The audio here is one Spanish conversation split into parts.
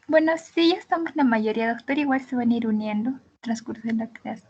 Bueno, sí, ya estamos la mayoría, doctor. Igual se van a ir uniendo transcurso de la clase.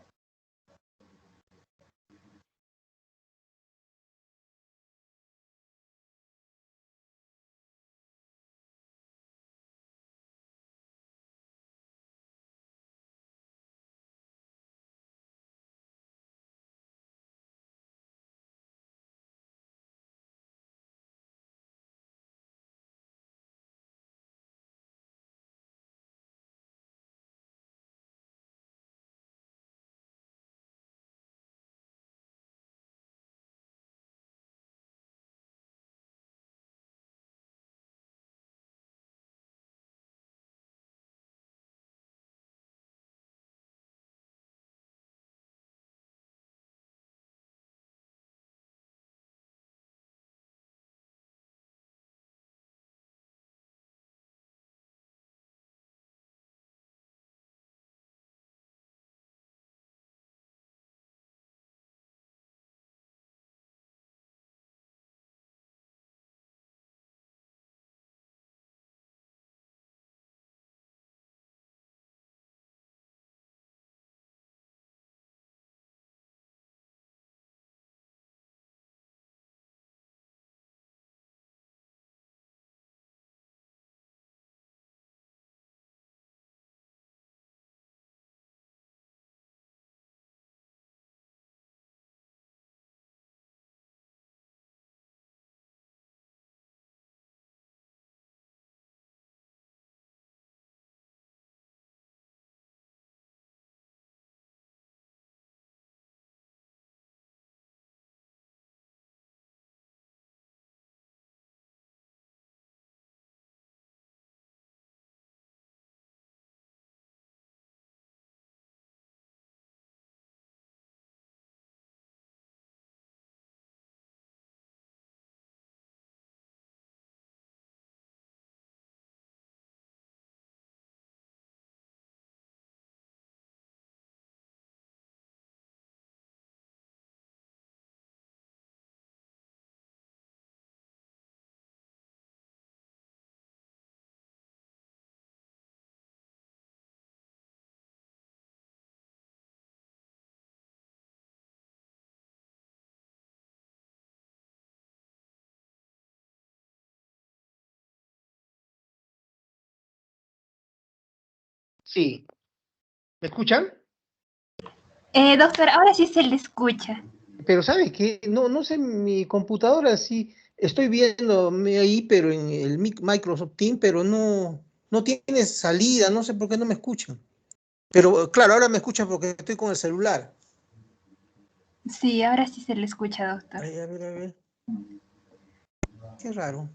Sí. ¿Me escuchan? Doctor, ahora sí se le escucha. Pero ¿sabe qué? No sé, mi computadora sí, estoy viéndome ahí, pero en el Microsoft Teams, pero no tiene salida, no sé por qué no me escuchan. Pero claro, ahora me escuchan porque estoy con el celular. Sí, ahora sí se le escucha, doctor. Ay, a ver, a ver. Qué raro.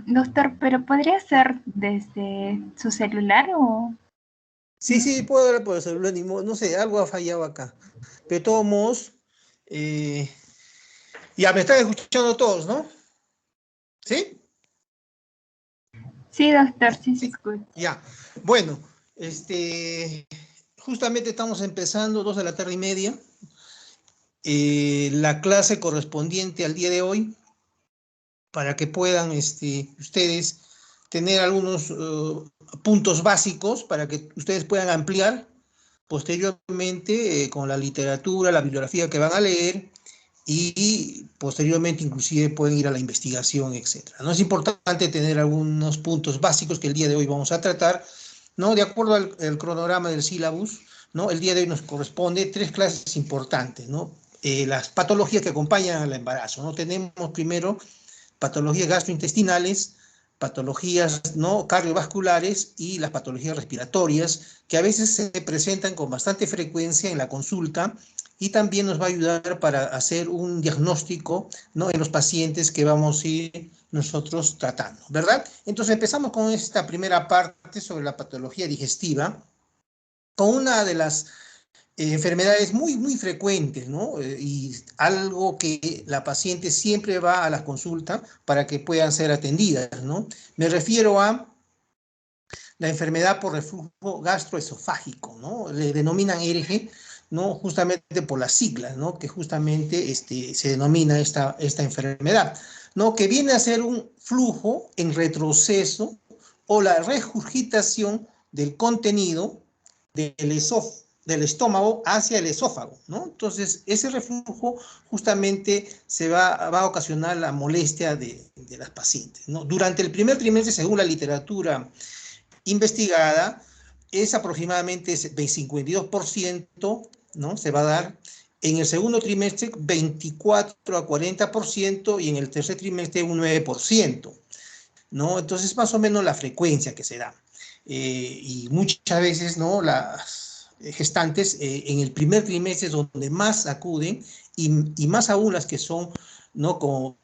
Doctor, pero ¿podría ser desde su celular o...? Sí, puedo hablar por el celular, ni modo, no sé, algo ha fallado acá. Pero de todos modos, eh, ya me están escuchando todos, ¿no? ¿Sí? Sí, doctor, sí se Sí. escucha. Ya. Bueno, justamente estamos empezando, 2:30 la clase correspondiente al día de hoy, para que puedan ustedes tener algunos puntos básicos para que ustedes puedan ampliar posteriormente con la literatura, la bibliografía que van a leer y posteriormente inclusive pueden ir a la investigación, etcétera. ¿No? Es importante tener algunos puntos básicos que el día de hoy vamos a tratar, ¿no? De acuerdo al cronograma del sílabus, ¿no? El día de hoy nos corresponde 3 clases importantes, ¿no? Las patologías que acompañan al embarazo, ¿no? Tenemos primero patologías gastrointestinales, patologías no cardiovasculares y las patologías respiratorias, que a veces se presentan con bastante frecuencia en la consulta y también nos va a ayudar para hacer un diagnóstico, ¿no? En los pacientes que vamos a ir nosotros tratando, ¿verdad? Entonces empezamos con esta primera parte sobre la patología digestiva, con una de las enfermedades muy frecuentes, ¿no? Y algo que la paciente siempre va a la consulta para que puedan ser atendidas, ¿no? Me refiero a la enfermedad por reflujo gastroesofágico, ¿no? Le denominan ERG, ¿no? Justamente por las siglas, ¿no? Que justamente se denomina esta enfermedad, ¿no? Que viene a ser un flujo en retroceso o la regurgitación del contenido del estómago hacia el esófago, ¿no? Entonces, ese reflujo justamente va a ocasionar la molestia de las pacientes, ¿no? Durante el primer trimestre, según la literatura investigada, es aproximadamente 52%, ¿no? Se va a dar. En el segundo trimestre, 24 a 40%, y en el tercer trimestre, un 9%, ¿no? Entonces, más o menos la frecuencia que se da. Y muchas veces, ¿no? Las gestantes en el primer trimestre es donde más acuden, y más aún las que son, ¿no? Con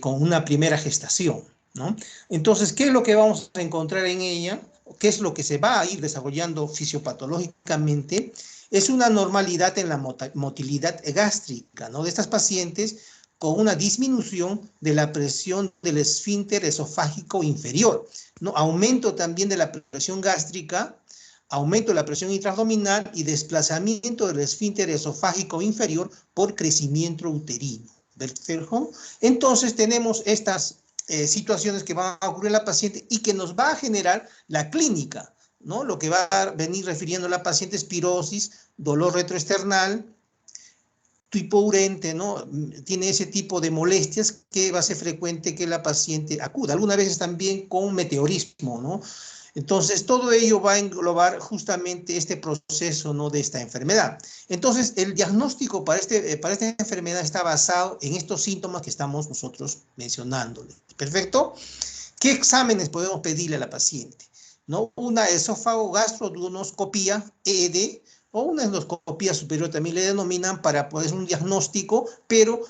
una primera gestación, ¿no? Entonces, ¿qué es lo que vamos a encontrar en ella? ¿Qué es lo que se va a ir desarrollando fisiopatológicamente? Es una normalidad en la motilidad gástrica, ¿no? De estas pacientes, con una disminución de la presión del esfínter esofágico inferior, ¿no? Aumento también de la presión gástrica, aumento de la presión intraabdominal y desplazamiento del esfínter esofágico inferior por crecimiento uterino. Entonces tenemos estas situaciones que van a ocurrir en la paciente y que nos va a generar la clínica, ¿no? Lo que va a venir refiriendo la paciente es pirosis, dolor retroesternal, hipourente, ¿no? Tiene ese tipo de molestias que va a ser frecuente que la paciente acuda. Algunas veces también con meteorismo, ¿no? Entonces, todo ello va a englobar justamente este proceso, ¿no? De esta enfermedad. Entonces, el diagnóstico para esta enfermedad está basado en estos síntomas que estamos nosotros mencionándole. ¿Perfecto? ¿Qué exámenes podemos pedirle a la paciente? ¿No? Una esófago-gastroduodenoscopía, EED, o una endoscopía superior también le denominan, para poder un diagnóstico, pero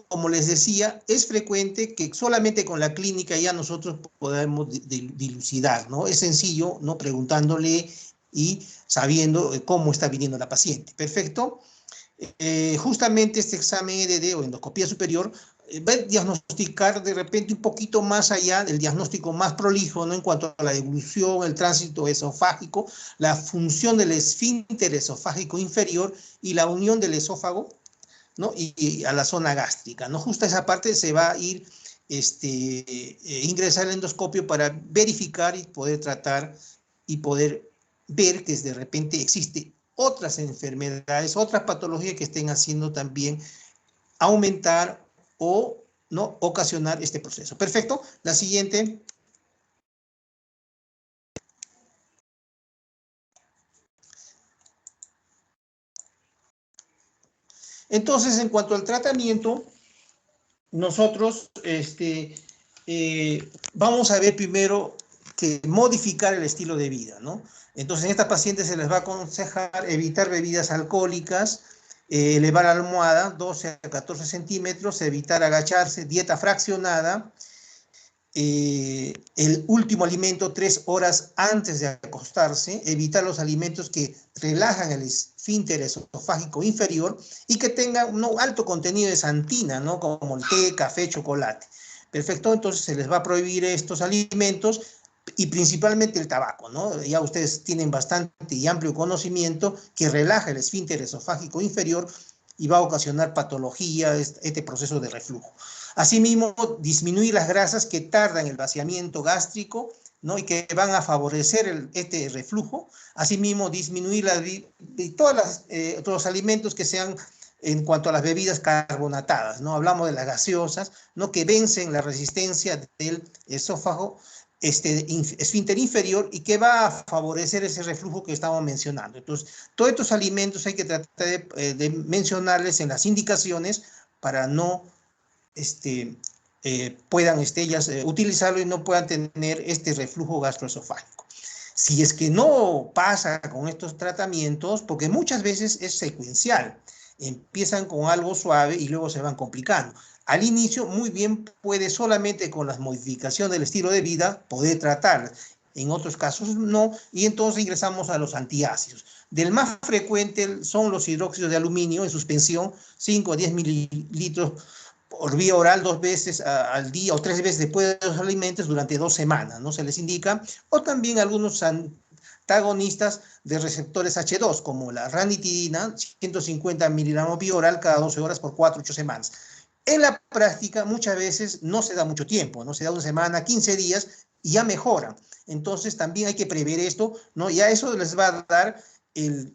como les decía, es frecuente que solamente con la clínica ya nosotros podemos dilucidar, ¿no? Es sencillo, ¿no? Preguntándole y sabiendo cómo está viniendo la paciente. Perfecto. Justamente este examen EDD o endoscopía superior va a diagnosticar de repente un poquito más allá del diagnóstico más prolijo, ¿no? En cuanto a la evolución, el tránsito esofágico, la función del esfínter esofágico inferior y la unión del esófago, ¿no? Y a la zona gástrica, ¿no? Justo esa parte se va a ir ingresar al endoscopio para verificar y poder tratar y poder ver que de repente existe otras enfermedades, otras patologías que estén haciendo también aumentar o no ocasionar este proceso. Perfecto. La siguiente. Entonces, en cuanto al tratamiento, nosotros vamos a ver primero que modificar el estilo de vida, ¿no? Entonces, en estas pacientes se les va a aconsejar evitar bebidas alcohólicas, elevar la almohada 12 a 14 centímetros, evitar agacharse, dieta fraccionada, el último alimento 3 horas antes de acostarse, evitar los alimentos que relajan el esfínter esofágico inferior y que tengan un alto contenido de santina, ¿no? Como el té, café, chocolate. Perfecto, entonces se les va a prohibir estos alimentos y principalmente el tabaco, ¿no? Ya ustedes tienen bastante y amplio conocimiento que relaja el esfínter esofágico inferior y va a ocasionar patología, este proceso de reflujo. Asimismo, disminuir las grasas que tardan el vaciamiento gástrico, ¿no? Y que van a favorecer este reflujo. Asimismo, disminuir todos los alimentos que sean en cuanto a las bebidas carbonatadas, ¿no? Hablamos de las gaseosas, ¿no? Que vencen la resistencia del esófago, esfínter inferior, y que va a favorecer ese reflujo que estamos mencionando. Entonces, todos estos alimentos hay que tratar de mencionarles en las indicaciones para no puedan ellas utilizarlo y no puedan tener este reflujo gastroesofágico. Si es que no pasa con estos tratamientos, porque muchas veces es secuencial, empiezan con algo suave y luego se van complicando. Al inicio, muy bien, puede solamente con las modificaciones del estilo de vida poder tratar. En otros casos no, y entonces ingresamos a los antiácidos. Del más frecuente son los hidróxidos de aluminio en suspensión, 5 a 10 mililitros por vía oral 2 veces al día o 3 veces después de los alimentos durante 2 semanas, ¿no? Se les indica, o también algunos antagonistas de receptores H2, como la ranitidina, 150 miligramos vía oral cada 12 horas por 4 a 8 semanas. En la práctica, muchas veces no se da mucho tiempo, ¿no? Se da 1 semana, 15 días y ya mejora. Entonces, también hay que prever esto, ¿no? Ya eso les va a dar el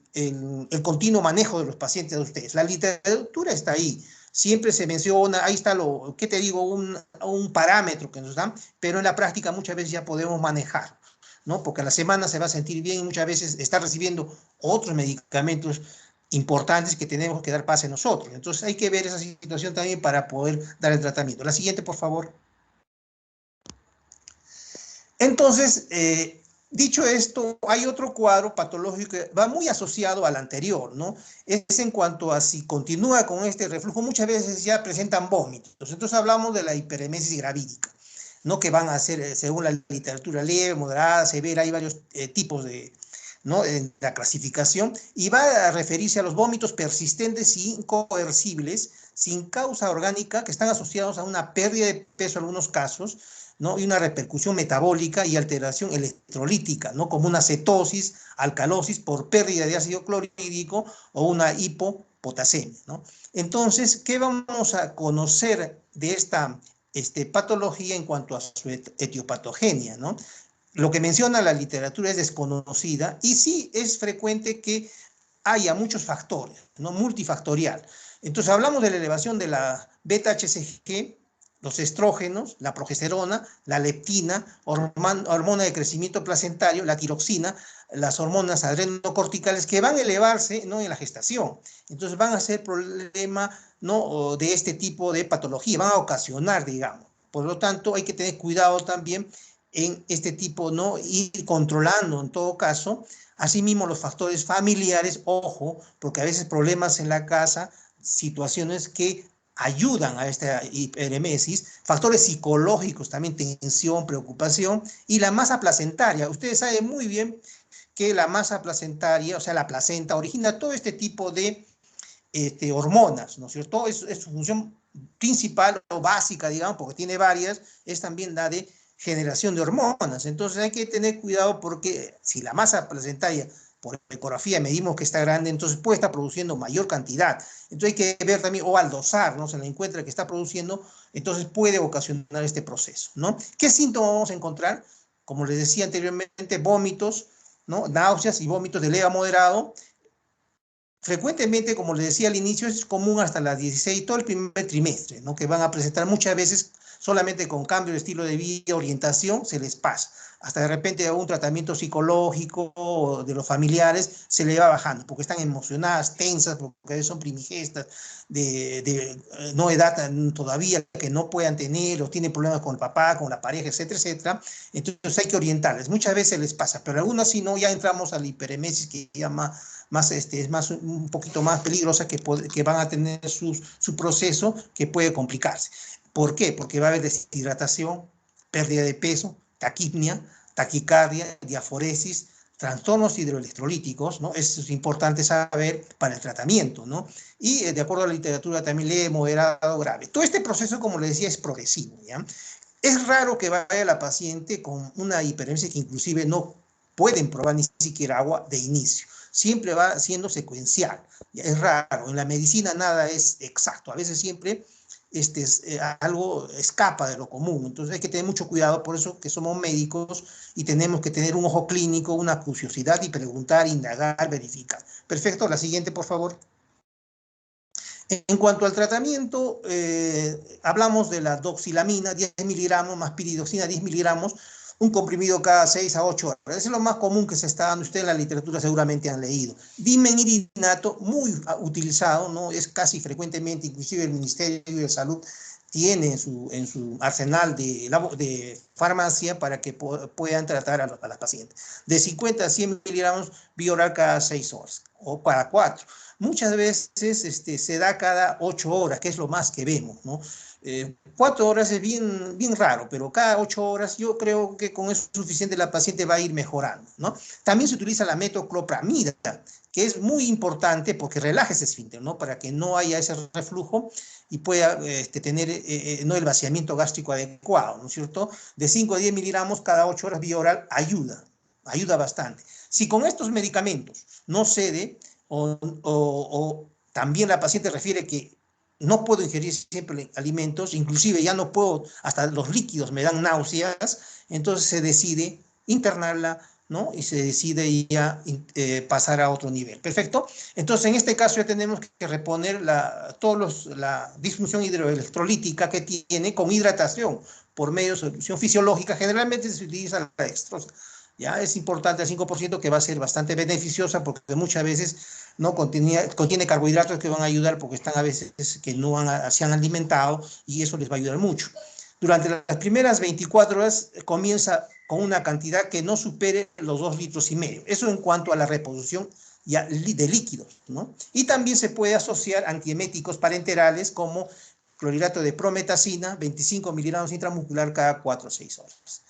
continuo manejo de los pacientes de ustedes. La literatura está ahí. Siempre se menciona, ahí está ¿qué te digo? Un parámetro que nos dan, pero en la práctica muchas veces ya podemos manejar, ¿no? Porque a la semana se va a sentir bien y muchas veces está recibiendo otros medicamentos importantes que tenemos que dar pase nosotros. Entonces hay que ver esa situación también para poder dar el tratamiento. La siguiente, por favor. Entonces, dicho esto, hay otro cuadro patológico que va muy asociado al anterior, ¿no? Es en cuanto a si continúa con este reflujo, muchas veces ya presentan vómitos. Entonces hablamos de la hiperemesis gravídica, ¿no? Que van a ser, según la literatura, leve, moderada, severa, hay varios tipos de, ¿no? En la clasificación, y va a referirse a los vómitos persistentes y incoercibles, sin causa orgánica, que están asociados a una pérdida de peso en algunos casos, ¿no? Y una repercusión metabólica y alteración electrolítica, ¿no? Como una cetosis, alcalosis por pérdida de ácido clorhídrico o una hipopotasemia, ¿no? Entonces, ¿qué vamos a conocer de esta patología en cuanto a su etiopatogenia, ¿no? Lo que menciona la literatura es desconocida y sí es frecuente que haya muchos factores, ¿no? Multifactorial. Entonces hablamos de la elevación de la beta-HCG, los estrógenos, la progesterona, la leptina, hormona de crecimiento placentario, la tiroxina, las hormonas adrenocorticales que van a elevarse, ¿no? En la gestación. Entonces van a ser problema, ¿no? De este tipo de patología, van a ocasionar, digamos. Por lo tanto, hay que tener cuidado también en este tipo, ¿no? Ir controlando en todo caso. Asimismo, los factores familiares, ojo, porque a veces problemas en la casa, situaciones que ayudan a esta hiperemesis, factores psicológicos también, tensión, preocupación, y la masa placentaria. Ustedes saben muy bien que la masa placentaria, o sea, la placenta, origina todo este tipo de hormonas, ¿no es cierto? Es su función principal o básica, digamos, porque tiene varias, es también la de generación de hormonas. Entonces hay que tener cuidado porque si la masa placentaria por ecografía medimos que está grande, entonces puede estar produciendo mayor cantidad. Entonces hay que ver también, o al dosar, ¿no? Se la encuentra que está produciendo, entonces puede ocasionar este proceso, ¿no? ¿Qué síntomas vamos a encontrar? Como les decía anteriormente, vómitos, ¿no? Náuseas y vómitos de leve a moderado. Frecuentemente, como les decía al inicio, es común hasta las 16, todo el primer trimestre, ¿no? Que van a presentar muchas veces solamente con cambio de estilo de vida, orientación, se les pasa. Hasta de repente un tratamiento psicológico de los familiares se le va bajando, porque están emocionadas, tensas, porque son primigestas, no edad todavía que no puedan tener, o tienen problemas con el papá, con la pareja, etcétera, etcétera. Entonces hay que orientarles. Muchas veces les pasa, pero algunas si no, ya entramos a la hiperemesis que llama es más un poquito más peligrosa, que van a tener su proceso que puede complicarse. ¿Por qué? Porque va a haber deshidratación, pérdida de peso, taquipnia, taquicardia, diaforesis, trastornos hidroelectrolíticos, ¿no? Eso es importante saber para el tratamiento, ¿no? Y de acuerdo a la literatura también leve, moderado, grave. Todo este proceso, como les decía, es progresivo, ¿ya? Es raro que vaya la paciente con una hiperemesis que inclusive no pueden probar ni siquiera agua de inicio. Siempre va siendo secuencial. Es raro. En la medicina nada es exacto. A veces siempre algo escapa de lo común. Entonces hay que tener mucho cuidado. Por eso que somos médicos y tenemos que tener un ojo clínico, una curiosidad y preguntar, indagar, verificar. Perfecto. La siguiente, por favor. En cuanto al tratamiento, hablamos de la doxilamina, 10 miligramos, más piridoxina, 10 miligramos, un comprimido cada 6 a 8 horas. Eso es lo más común que se está dando. Ustedes en la literatura seguramente han leído. Dimenirinato, muy utilizado, ¿no? Es casi frecuentemente, inclusive el Ministerio de Salud tiene en su arsenal de farmacia para que puedan tratar a las pacientes. De 50 a 100 miligramos vía oral cada 6 horas o para 4. Muchas veces se da cada 8 horas, que es lo más que vemos, ¿no? 4 horas es bien raro, pero cada 8 horas yo creo que con eso es suficiente, la paciente va a ir mejorando, ¿no? También se utiliza la metoclopramida, que es muy importante porque relaja ese esfínter, ¿no? Para que no haya ese reflujo y pueda tener no el vaciamiento gástrico adecuado, ¿no es cierto? De 5 a 10 miligramos cada 8 horas vía oral ayuda bastante. Si con estos medicamentos no cede o también la paciente refiere que no puedo ingerir siempre alimentos, inclusive ya no puedo, hasta los líquidos me dan náuseas, entonces se decide internarla, ¿no? Y se decide ya pasar a otro nivel. Perfecto. Entonces, en este caso ya tenemos que reponer la disfunción hidroelectrolítica que tiene con hidratación por medio de solución fisiológica. Generalmente se utiliza la dextrosa. Ya es importante el 5% que va a ser bastante beneficiosa porque muchas veces no contiene carbohidratos que van a ayudar porque están a veces que no se han alimentado y eso les va a ayudar mucho. Durante las primeras 24 horas comienza con una cantidad que no supere los 2,5 litros. Eso en cuanto a la reposición de líquidos, ¿no? Y también se puede asociar antieméticos parenterales como clorhidrato de prometacina, 25 miligramos intramuscular cada 4 o 6 horas.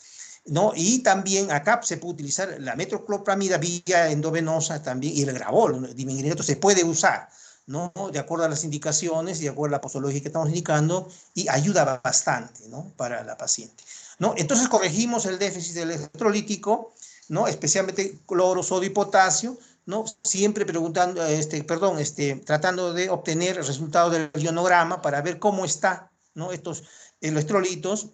¿No? Y también acá se puede utilizar la metoclopramida vía endovenosa también, y el gravol, diminuto, se puede usar, ¿no? De acuerdo a las indicaciones, de acuerdo a la posología que estamos indicando, y ayuda bastante, ¿no? Para la paciente, ¿no? Entonces corregimos el déficit electrolítico, ¿no? Especialmente cloro, sodio y potasio, ¿no? Siempre preguntando, tratando de obtener el resultado del ionograma para ver cómo está, ¿no? Estos electrolitos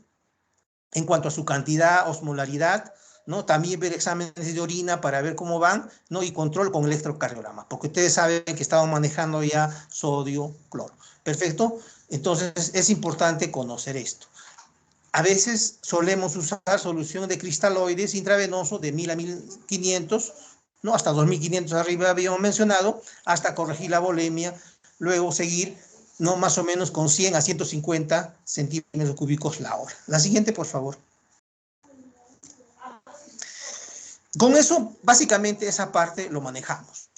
en cuanto a su cantidad, osmolaridad, ¿no? También ver exámenes de orina para ver cómo van, ¿no? Y control con electrocardiograma, porque ustedes saben que estamos manejando ya sodio, cloro. Perfecto. Entonces es importante conocer esto. A veces solemos usar solución de cristaloides intravenosos de 1000 a 1500, ¿no? Hasta 2500 arriba habíamos mencionado, hasta corregir la volemia, luego seguir, ¿no? Más o menos con 100 a 150 centímetros cúbicos la hora. La siguiente, por favor. Con eso, básicamente, esa parte lo manejamos.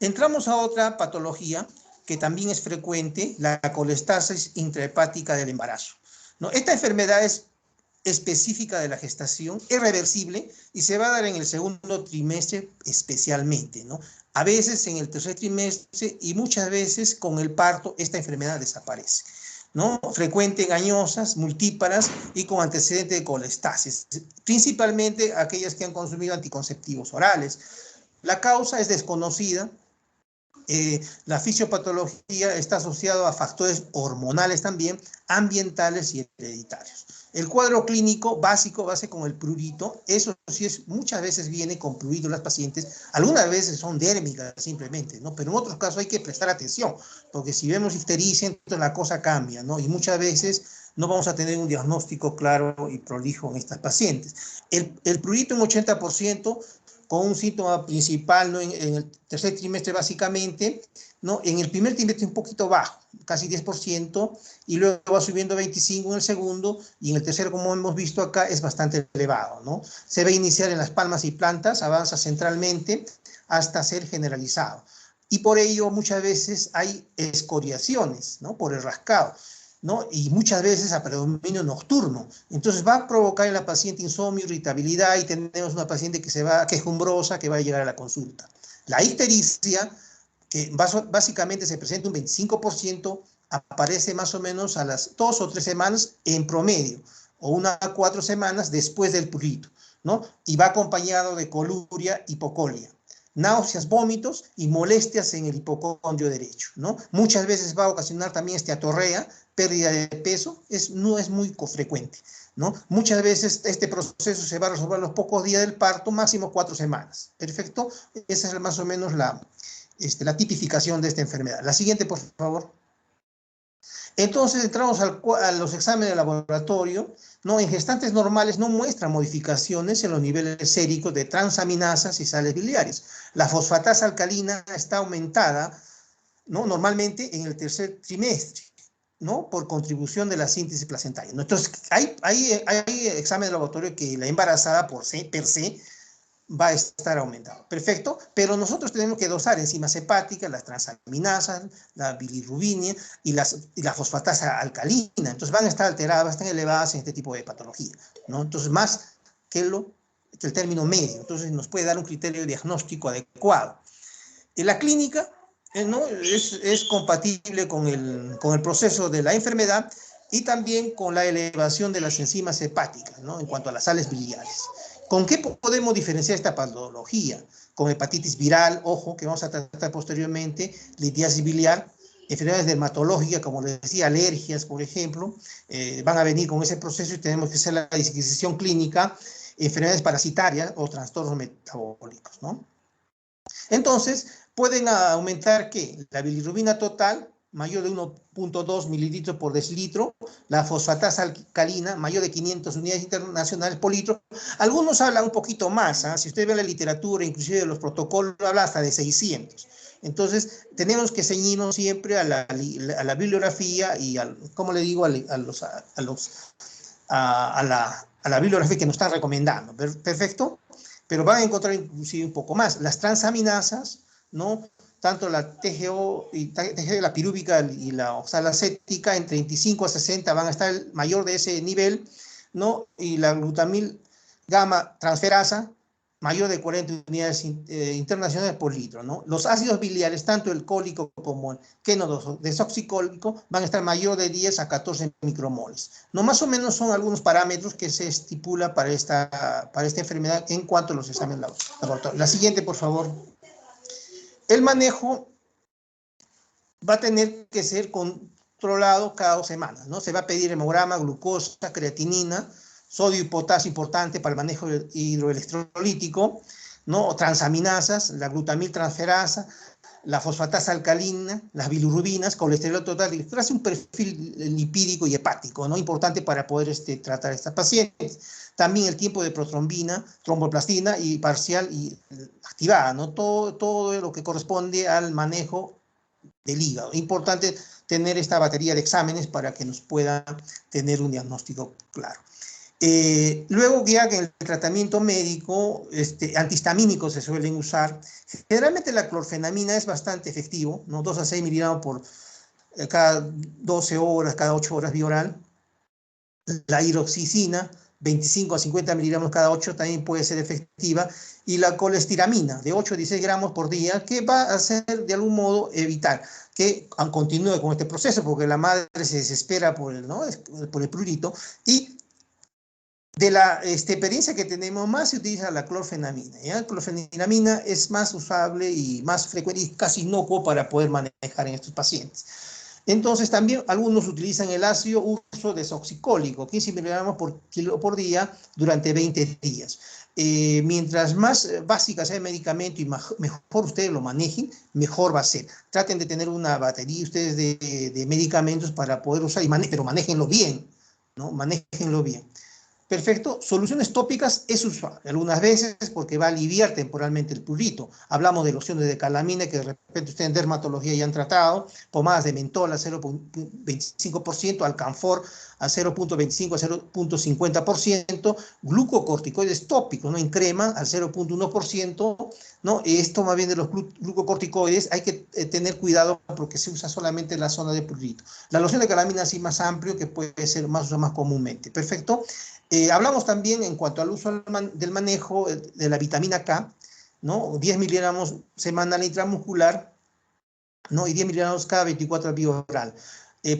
Entramos a otra patología que también es frecuente, la colestasis intrahepática del embarazo, ¿no? Esta enfermedad es específica de la gestación, es reversible y se va a dar en el segundo trimestre especialmente, ¿no? A veces en el tercer trimestre y muchas veces con el parto esta enfermedad desaparece, ¿no? Frecuente, engañosas, multíparas y con antecedente de colestasis, principalmente aquellas que han consumido anticonceptivos orales. La causa es desconocida. La fisiopatología está asociada a factores hormonales también, ambientales y hereditarios. El cuadro clínico básico va a ser con el prurito. Eso sí muchas veces viene con prurito las pacientes. Algunas veces son dérmicas simplemente, ¿no? Pero en otros casos hay que prestar atención, porque si vemos ictericia, entonces la cosa cambia, ¿no? Y muchas veces no vamos a tener un diagnóstico claro y prolijo en estas pacientes. El prurito en 80%, con un síntoma principal, ¿no? En el tercer trimestre básicamente, ¿no? En el primer trimestre un poquito bajo, casi 10%, y luego va subiendo a 25% en el segundo, y en el tercero, como hemos visto acá, es bastante elevado, ¿no? Se ve iniciar en las palmas y plantas, avanza centralmente hasta ser generalizado. Y por ello muchas veces hay escoriaciones, ¿no? Por el rascado, ¿no? Y muchas veces a predominio nocturno. Entonces va a provocar en la paciente insomnio, irritabilidad, y tenemos una paciente que es quejumbrosa, que va a llegar a la consulta. La ictericia, que básicamente se presenta un 25%, aparece más o menos a las 2 o 3 semanas en promedio, o 1 a 4 semanas después del prurito, ¿no? Y va acompañado de coluria, hipocolia, náuseas, vómitos y molestias en el hipocondrio derecho, ¿no? Muchas veces va a ocasionar también esteatorrea, pérdida de peso, no es muy frecuente, ¿no? Muchas veces este proceso se va a resolver a los pocos días del parto, máximo 4 semanas. Perfecto. Esa es más o menos la tipificación de esta enfermedad. La siguiente, por favor. Entonces entramos a los exámenes de laboratorio, ¿no? En gestantes normales no muestran modificaciones en los niveles séricos de transaminasas y sales biliares. La fosfatasa alcalina está aumentada, ¿no? Normalmente en el tercer trimestre, ¿no? Por contribución de la síntesis placentaria, ¿no? Entonces hay exámenes de laboratorio que la embarazada per se va a estar aumentado. Perfecto, pero nosotros tenemos que dosar enzimas hepáticas, las transaminasas, la bilirrubinia y la fosfatasa alcalina. Entonces van a estar alteradas, van a estar elevadas en este tipo de patología, ¿no? Entonces más que el término medio. Entonces nos puede dar un criterio diagnóstico adecuado. En la clínica, ¿no? es compatible con el proceso de la enfermedad y también con la elevación de las enzimas hepáticas, ¿no? En cuanto a las sales biliares. ¿Con qué podemos diferenciar esta patología? Con hepatitis viral, ojo, que vamos a tratar posteriormente, litiasis biliar, enfermedades dermatológicas, como les decía, alergias, por ejemplo, van a venir con ese proceso y tenemos que hacer la disquisición clínica, enfermedades parasitarias o trastornos metabólicos, ¿no? Entonces, pueden aumentar, ¿qué? La bilirrubina total, mayor de 1.2 mililitros por decilitro, la fosfatasa alcalina, mayor de 500 unidades internacionales por litro. Algunos hablan un poquito más, ¿eh? Si usted ve la literatura, inclusive de los protocolos, habla hasta de 600. Entonces, tenemos que ceñirnos siempre a la bibliografía y, como le digo, a la bibliografía que nos están recomendando. Perfecto. Pero van a encontrar inclusive un poco más. Las transaminasas, ¿no? Tanto la TGO, la pirúvica y la oxalacética, en 35 a 60 van a estar mayor de ese nivel, ¿no? Y la glutamil gamma transferasa, mayor de 40 unidades internacionales por litro, ¿no? Los ácidos biliares, tanto el cólico como el desoxicólico, van a estar mayor de 10 a 14 micromoles. No, más o menos son algunos parámetros que se estipula para esta enfermedad en cuanto a los exámenes laboratorios. La siguiente, por favor. El manejo va a tener que ser controlado cada 2 semanas, ¿no? Se va a pedir hemograma, glucosa, creatinina, sodio y potasio importante para el manejo hidroelectrolítico, ¿no? Transaminasas, la glutamiltransferasa, la fosfatasa alcalina, las bilirrubinas, colesterol total, y hace un perfil lipídico y hepático, ¿no? Importante para poder tratar a estas pacientes. También el tiempo de protrombina, tromboplastina y parcial y activada, ¿no? Todo lo que corresponde al manejo del hígado. Importante tener esta batería de exámenes para que nos pueda tener un diagnóstico claro. Luego ya que en el tratamiento médico, antihistamínicos se suelen usar. Generalmente la clorfenamina es bastante efectivo, ¿no? 2 a 6 miligramos por cada 12 horas, cada 8 horas vía oral. La hidroxicina, 25 a 50 miligramos cada 8, también puede ser efectiva. Y la colestiramina, de 8 a 16 gramos por día, que va a hacer de algún modo evitar que continúe con este proceso, porque la madre se desespera por el prurito. Y de la experiencia que tenemos, más se utiliza la clorfenamina. ¿Ya? La clorfenamina es más usable y más frecuente y casi inocuo para poder manejar en estos pacientes. Entonces también algunos utilizan el ácido uso desoxicólico, 15 miligramos por kilo por día durante 20 días. Mientras más básica sea el medicamento y mejor ustedes lo manejen, mejor va a ser. Traten de tener una batería ustedes de medicamentos para poder usar, pero manéjenlo bien, ¿no? Manéjenlo bien. Perfecto. Soluciones tópicas es usual, algunas veces porque va a aliviar temporalmente el prurito. Hablamos de lociones de calamina que de repente ustedes en dermatología ya han tratado, pomadas de mentol a 0.25%, alcanfor a 0.25 a 0.50%, glucocorticoides tópicos, ¿no? En crema al 0.1%, ¿no? Esto más bien de los glucocorticoides hay que tener cuidado porque se usa solamente en la zona de prurito. La loción de calamina sí más amplio que puede ser más usada más comúnmente. Perfecto. Hablamos también en cuanto al uso del manejo de la vitamina K, ¿no? 10 miligramos semanal intramuscular, ¿no? Y 10 miligramos cada 24 horas vía oral.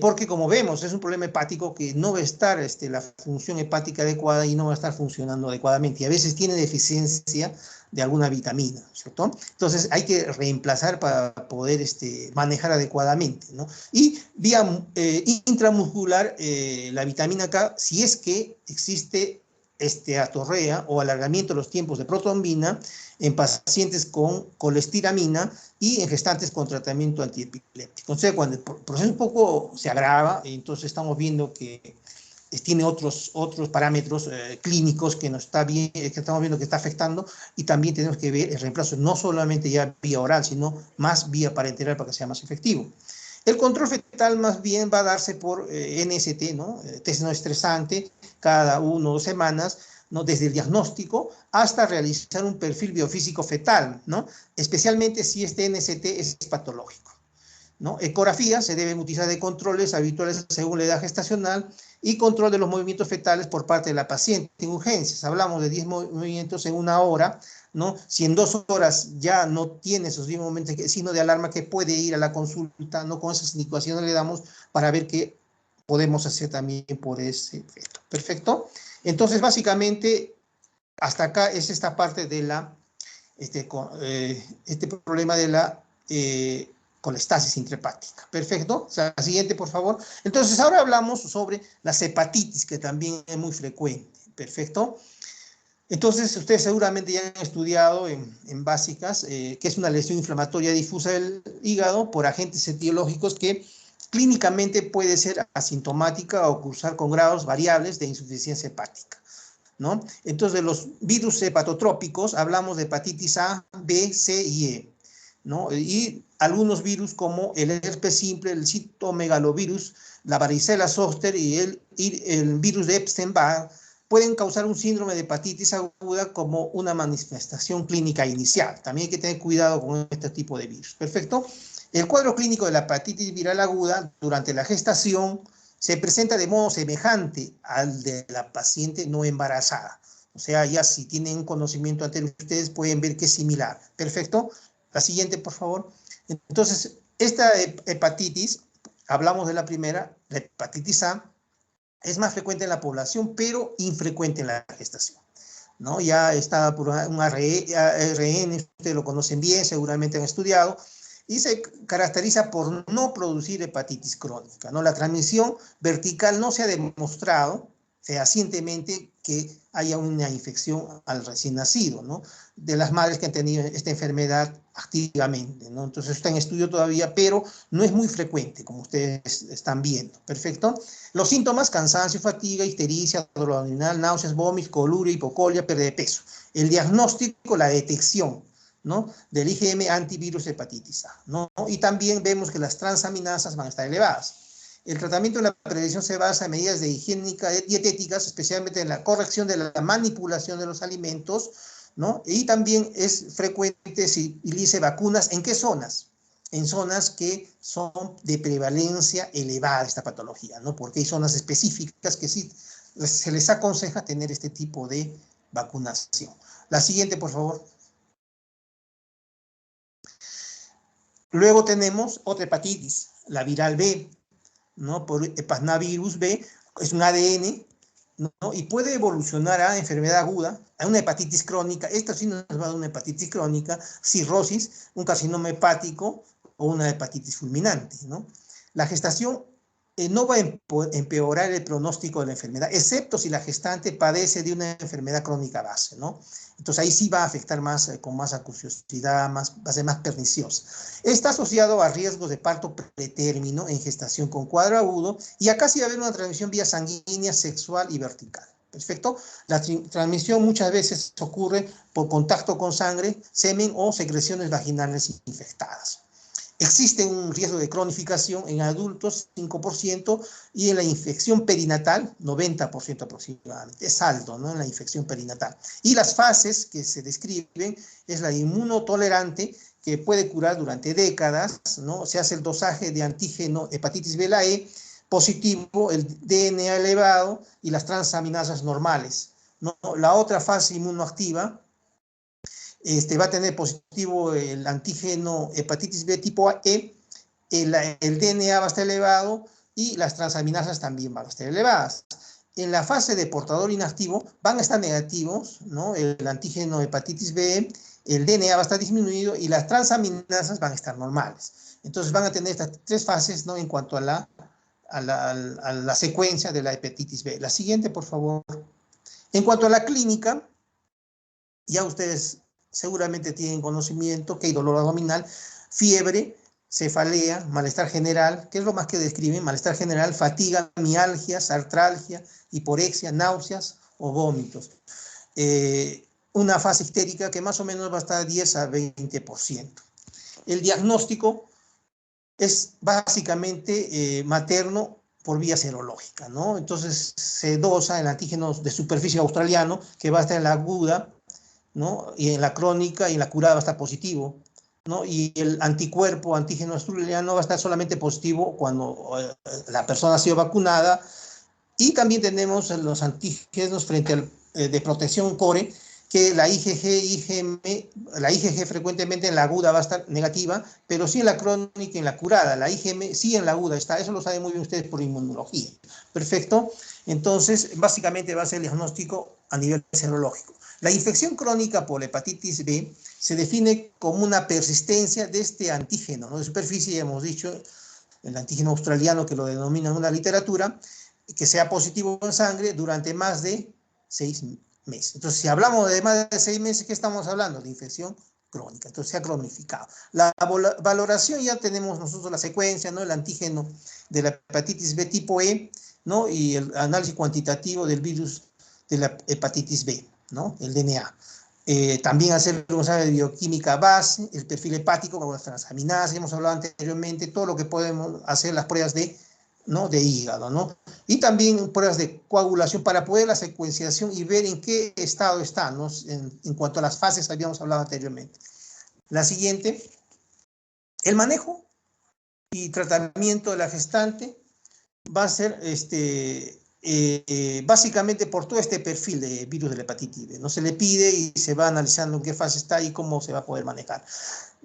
Porque como vemos, es un problema hepático que no va a estar la función hepática adecuada y no va a estar funcionando adecuadamente. Y a veces tiene deficiencia de alguna vitamina, ¿cierto? Entonces hay que reemplazar para poder manejar adecuadamente, ¿no? Y vía intramuscular, la vitamina K, si es que existe atorrea o alargamiento de los tiempos de protrombina en pacientes con colestiramina y en gestantes con tratamiento antiepiléptico. O sea, cuando el proceso un poco se agrava, entonces estamos viendo que tiene otros parámetros clínicos que nos está bien, que estamos viendo que está afectando, y también tenemos que ver el reemplazo no solamente ya vía oral, sino más vía parenteral para que sea más efectivo. El control fetal más bien va a darse por NST, ¿no? Test no estresante, cada 1 o 2 semanas, ¿no? Desde el diagnóstico hasta realizar un perfil biofísico fetal, ¿no? Especialmente si este NST es patológico, ¿no? Ecografías se deben utilizar de controles habituales según la edad gestacional y control de los movimientos fetales por parte de la paciente. En urgencias hablamos de 10 movimientos en 1 hora, ¿no? Si en 2 horas ya no tiene esos 10 momentos, signo de alarma, que puede ir a la consulta, ¿no? Con esas indicaciones le damos para ver qué podemos hacer también por ese feto. Perfecto. Entonces, básicamente, hasta acá es esta parte de la, este problema de la colestasis intrahepática. Perfecto. O sea, la siguiente, por favor. Entonces, ahora hablamos sobre las hepatitis, que también es muy frecuente. Perfecto. Entonces, ustedes seguramente ya han estudiado en básicas que es una lesión inflamatoria difusa del hígado por agentes etiológicos que clínicamente puede ser asintomática o cursar con grados variables de insuficiencia hepática, ¿no? Entonces, de los virus hepatotrópicos hablamos de hepatitis A, B, C y E, ¿no? Y algunos virus como el herpes simple, el citomegalovirus, la varicela zoster y el virus de Epstein-Barr pueden causar un síndrome de hepatitis aguda como una manifestación clínica inicial. También hay que tener cuidado con este tipo de virus. Perfecto. El cuadro clínico de la hepatitis viral aguda durante la gestación se presenta de modo semejante al de la paciente no embarazada. O sea, ya si tienen conocimiento anterior, ustedes pueden ver que es similar. Perfecto. La siguiente, por favor. Entonces, esta hepatitis, hablamos de la primera, la hepatitis A, es más frecuente en la población, pero infrecuente en la gestación, ¿no? Ya está por un ARN, ustedes lo conocen bien, seguramente han estudiado, y se caracteriza por no producir hepatitis crónica, ¿no? La transmisión vertical no se ha demostrado fehacientemente que haya una infección al recién nacido, ¿no? De las madres que han tenido esta enfermedad activamente, ¿no? Entonces está en estudio todavía, pero no es muy frecuente, como ustedes están viendo. Perfecto. Los síntomas: cansancio, fatiga, ictericia, dolor abdominal, náuseas, vómitos, coluria, hipocolia, pérdida de peso. El diagnóstico, la detección, ¿no? Del IgM antivirus hepatitis A, ¿no? Y también vemos que las transaminasas van a estar elevadas. El tratamiento de la prevención se basa en medidas de higiénica dietéticas, especialmente en la corrección de la manipulación de los alimentos, ¿no? Y también es frecuente se utilice vacunas. ¿En qué zonas? En zonas que son de prevalencia elevada esta patología, ¿no? Porque hay zonas específicas que sí se les aconseja tener este tipo de vacunación. La siguiente, por favor. Luego tenemos otra hepatitis, la viral B, ¿no? Por hepanavirus B, es un ADN, ¿no? Y puede evolucionar a enfermedad aguda, a una hepatitis crónica. Esta sí nos va a dar una hepatitis crónica, cirrosis, un carcinoma hepático o una hepatitis fulminante, ¿no? La gestación no va a empeorar el pronóstico de la enfermedad, excepto si la gestante padece de una enfermedad crónica base, ¿no? Entonces ahí sí va a afectar más, con más acuciosidad, va a ser más perniciosa. Está asociado a riesgos de parto pretérmino en gestación con cuadro agudo, y acá sí va a haber una transmisión vía sanguínea, sexual y vertical. Perfecto. La transmisión muchas veces ocurre por contacto con sangre, semen o secreciones vaginales infectadas. Existe un riesgo de cronificación en adultos, 5%, y en la infección perinatal, 90% aproximadamente. Es alto, ¿no? En la infección perinatal. Y las fases que se describen es la inmunotolerante, que puede curar durante décadas, ¿no? Se hace el dosaje de antígeno hepatitis B la E positivo, el DNA elevado y las transaminasas normales, ¿no? La otra fase inmunoactiva, va a tener positivo el antígeno hepatitis B tipo E, el DNA va a estar elevado y las transaminasas también van a estar elevadas. En la fase de portador inactivo van a estar negativos, ¿no? El antígeno hepatitis B, el DNA va a estar disminuido y las transaminasas van a estar normales. Entonces van a tener estas 3 fases, ¿no? En cuanto a la secuencia de la hepatitis B. La siguiente, por favor. En cuanto a la clínica, ya ustedes seguramente tienen conocimiento que hay dolor abdominal, fiebre, cefalea, malestar general. ¿Qué es lo más que describen? Malestar general, fatiga, mialgias, artralgia, hiporexia, náuseas o vómitos. Una fase histérica que más o menos va a estar 10 a 20%. El diagnóstico es básicamente materno por vía serológica, ¿no? Entonces se dosa el antígeno de superficie australiano, que va a estar en la aguda, ¿no? Y en la crónica y en la curada va a estar positivo, ¿no? Y el anticuerpo antígeno australiano va a estar solamente positivo cuando la persona ha sido vacunada. Y también tenemos los antígenos frente al de protección core, que la IgG, la IgG frecuentemente en la aguda va a estar negativa, pero sí en la crónica y en la curada. La IgM sí en la aguda está, eso lo saben muy bien ustedes por inmunología. Perfecto. Entonces, básicamente va a ser el diagnóstico a nivel serológico. La infección crónica por hepatitis B se define como una persistencia de este antígeno, ¿no? De superficie, ya hemos dicho, el antígeno australiano que lo denominan en una literatura, que sea positivo en sangre durante más de 6 meses. Entonces, si hablamos de más de 6 meses, ¿qué estamos hablando? De infección crónica. Entonces, se ha cronificado. La valoración ya tenemos nosotros la secuencia, ¿no? El antígeno de la hepatitis B tipo E, ¿no? Y el análisis cuantitativo del virus de la hepatitis B, ¿no? El DNA. También hacer un examen de bioquímica base, el perfil hepático con las transaminadas, hemos hablado anteriormente, todo lo que podemos hacer, las pruebas de, ¿no? De hígado, ¿no? Y también pruebas de coagulación para poder la secuenciación y ver en qué estado está, ¿no? En cuanto a las fases habíamos hablado anteriormente. La siguiente, el manejo y tratamiento de la gestante va a ser básicamente por todo este perfil de virus de la hepatitis B. No se le pide y se va analizando en qué fase está y cómo se va a poder manejar.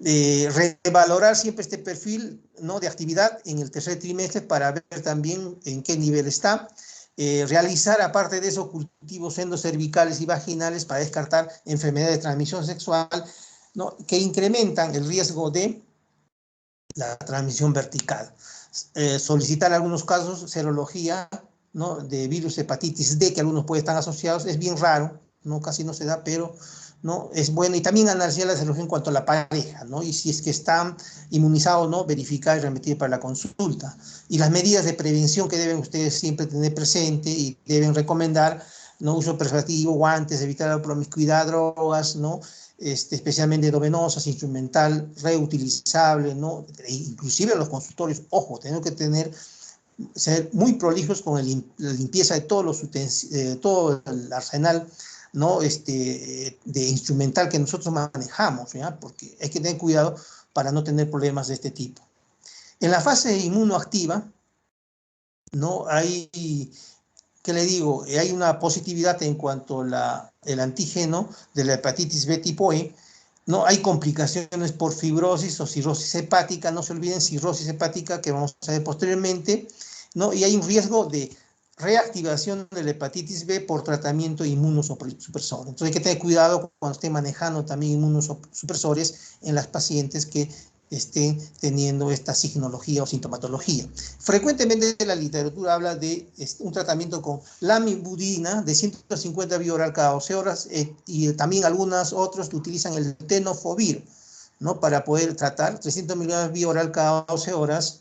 Revalorar siempre este perfil, ¿no? De actividad en el tercer trimestre para ver también en qué nivel está. Realizar, aparte de eso, cultivos endocervicales y vaginales para descartar enfermedades de transmisión sexual, ¿no? Que incrementan el riesgo de la transmisión vertical. Solicitar en algunos casos serología, ¿no? De virus hepatitis D, que algunos pueden estar asociados, es bien raro, ¿no? Casi no se da, pero ¿no? Es bueno. Y también analizar la serología en cuanto a la pareja, ¿no? Y si es que están inmunizados, ¿no? Verificar y remitir para la consulta. Y las medidas de prevención que deben ustedes siempre tener presente y deben recomendar, ¿no? Uso preservativo, guantes, evitar la promiscuidad, drogas, ¿no? Especialmente endovenosas, instrumental, reutilizable, ¿no? Inclusive los consultorios, ojo, tenemos que ser muy prolijos con la limpieza de todos los utensilios, todo el arsenal, ¿no? De instrumental que nosotros manejamos, ¿ya? Porque hay que tener cuidado para no tener problemas de este tipo. En la fase inmunoactiva, ¿no? Hay, ¿qué le digo? Hay una positividad en cuanto a el antígeno de la hepatitis B tipo E. No hay complicaciones por fibrosis o cirrosis hepática, no se olviden cirrosis hepática que vamos a ver posteriormente, ¿no? Y hay un riesgo de reactivación de la hepatitis B por tratamiento inmunosupresor. Entonces hay que tener cuidado cuando esté manejando también inmunosupresores en las pacientes que estén teniendo esta signología o sintomatología. Frecuentemente la literatura habla de un tratamiento con lamivudina de 150 vía oral cada 12 horas y también algunos otros que utilizan el tenofovir, ¿no? Para poder tratar 300 miligramos vía oral cada 12 horas.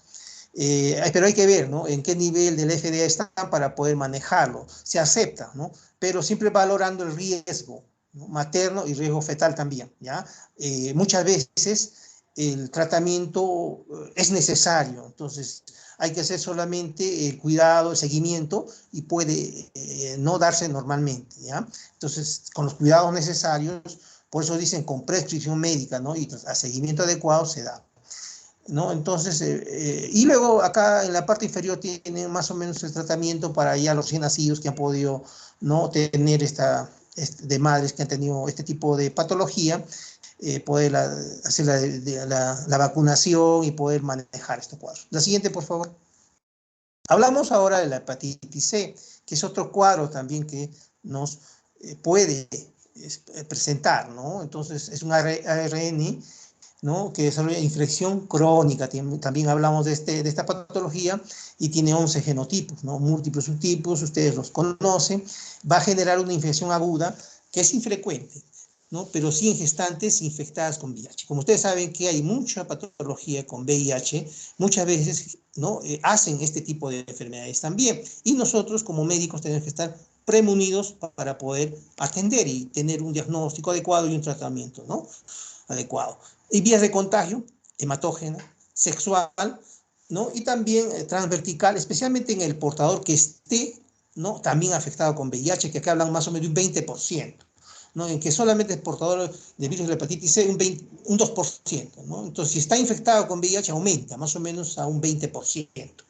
Pero hay que ver, ¿no? En qué nivel del FDA están para poder manejarlo. Se acepta, ¿no? Pero siempre valorando el riesgo, ¿no? Materno y riesgo fetal también, ¿ya? Muchas veces el tratamiento es necesario, entonces hay que hacer solamente el cuidado, el seguimiento y puede no darse normalmente, ¿ya? Entonces, con los cuidados necesarios, por eso dicen con prescripción médica, ¿no? Y a seguimiento adecuado se da, ¿no? Entonces, y luego acá en la parte inferior tienen más o menos el tratamiento para ya los recién nacidos que han podido, ¿no? Tener de madres que han tenido este tipo de patología, poder hacer la vacunación y poder manejar estos cuadros. La siguiente, por favor. Hablamos ahora de la hepatitis C, que es otro cuadro también que nos puede presentar, ¿no? Entonces, es un ARN, ¿no? Que desarrolla infección crónica. También hablamos de esta patología y tiene 11 genotipos, ¿no? Múltiples subtipos, ustedes los conocen. Va a generar una infección aguda que es infrecuente, ¿no? Pero sí en gestantes infectadas con VIH. Como ustedes saben que hay mucha patología con VIH, muchas veces, ¿no? Hacen este tipo de enfermedades también. Y nosotros como médicos tenemos que estar premunidos para poder atender y tener un diagnóstico adecuado y un tratamiento, ¿no? Adecuado. Y vías de contagio, hematógena, sexual, ¿no? Y también transvertical, especialmente en el portador que esté, ¿no? También afectado con VIH, que acá hablan más o menos de un 20%, ¿no? En que solamente es portador de virus de la hepatitis C un 2%, ¿no? Entonces, si está infectado con VIH, aumenta más o menos a un 20%.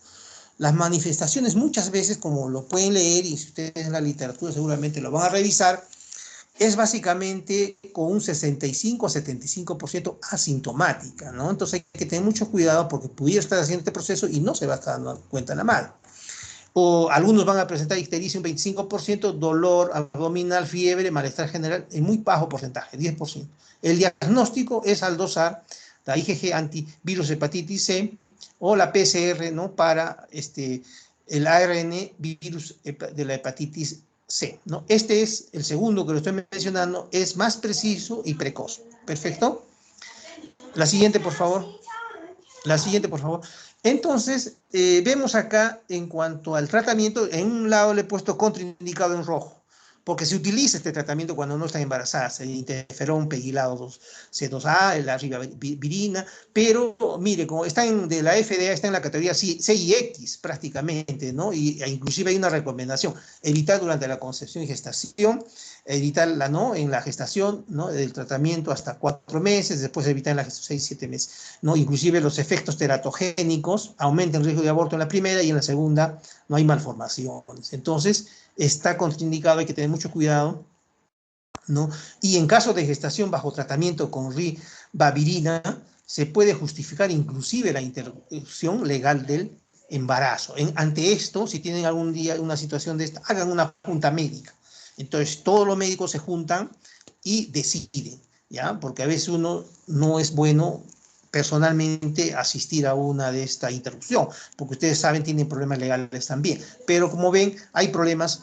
Las manifestaciones muchas veces, como lo pueden leer, y si ustedes en la literatura seguramente lo van a revisar, es básicamente con un 65 a 75% asintomática, ¿no? Entonces hay que tener mucho cuidado porque pudiera estar haciendo este proceso y no se va a estar dando cuenta en la mano. O algunos van a presentar ictericia un 25%, dolor abdominal, fiebre, malestar general, en muy bajo porcentaje, 10%. El diagnóstico es al dosar la IgG antivirus hepatitis C o la PCR, ¿no? Para el ARN virus de la hepatitis C, ¿no? Este es el segundo que lo estoy mencionando, es más preciso y precoz. ¿Perfecto? La siguiente, por favor. La siguiente, por favor. Entonces, vemos acá en cuanto al tratamiento, en un lado le he puesto contraindicado en rojo, porque se utiliza este tratamiento cuando no está embarazada, el interferón pegilado C2A, la ribavirina, pero mire, como está de la FDA, está en la categoría C y X prácticamente, ¿no? E inclusive hay una recomendación, evitar durante la concepción y gestación, evitarla, ¿no? En la gestación, ¿no? Del tratamiento hasta 4 meses, después evitar en la gestación 6-7 meses, ¿no? Inclusive los efectos teratogénicos aumentan el riesgo de aborto en la primera y en la segunda no hay malformaciones. Entonces, está contraindicado, hay que tener mucho cuidado, ¿no? Y en caso de gestación bajo tratamiento con ribavirina, se puede justificar inclusive la interrupción legal del embarazo. Ante esto, si tienen algún día una situación de esta, hagan una junta médica. Entonces, todos los médicos se juntan y deciden, ¿ya? Porque a veces uno no es bueno personalmente asistir a una de esta interrupción, porque ustedes saben, tienen problemas legales también. Pero como ven, hay problemas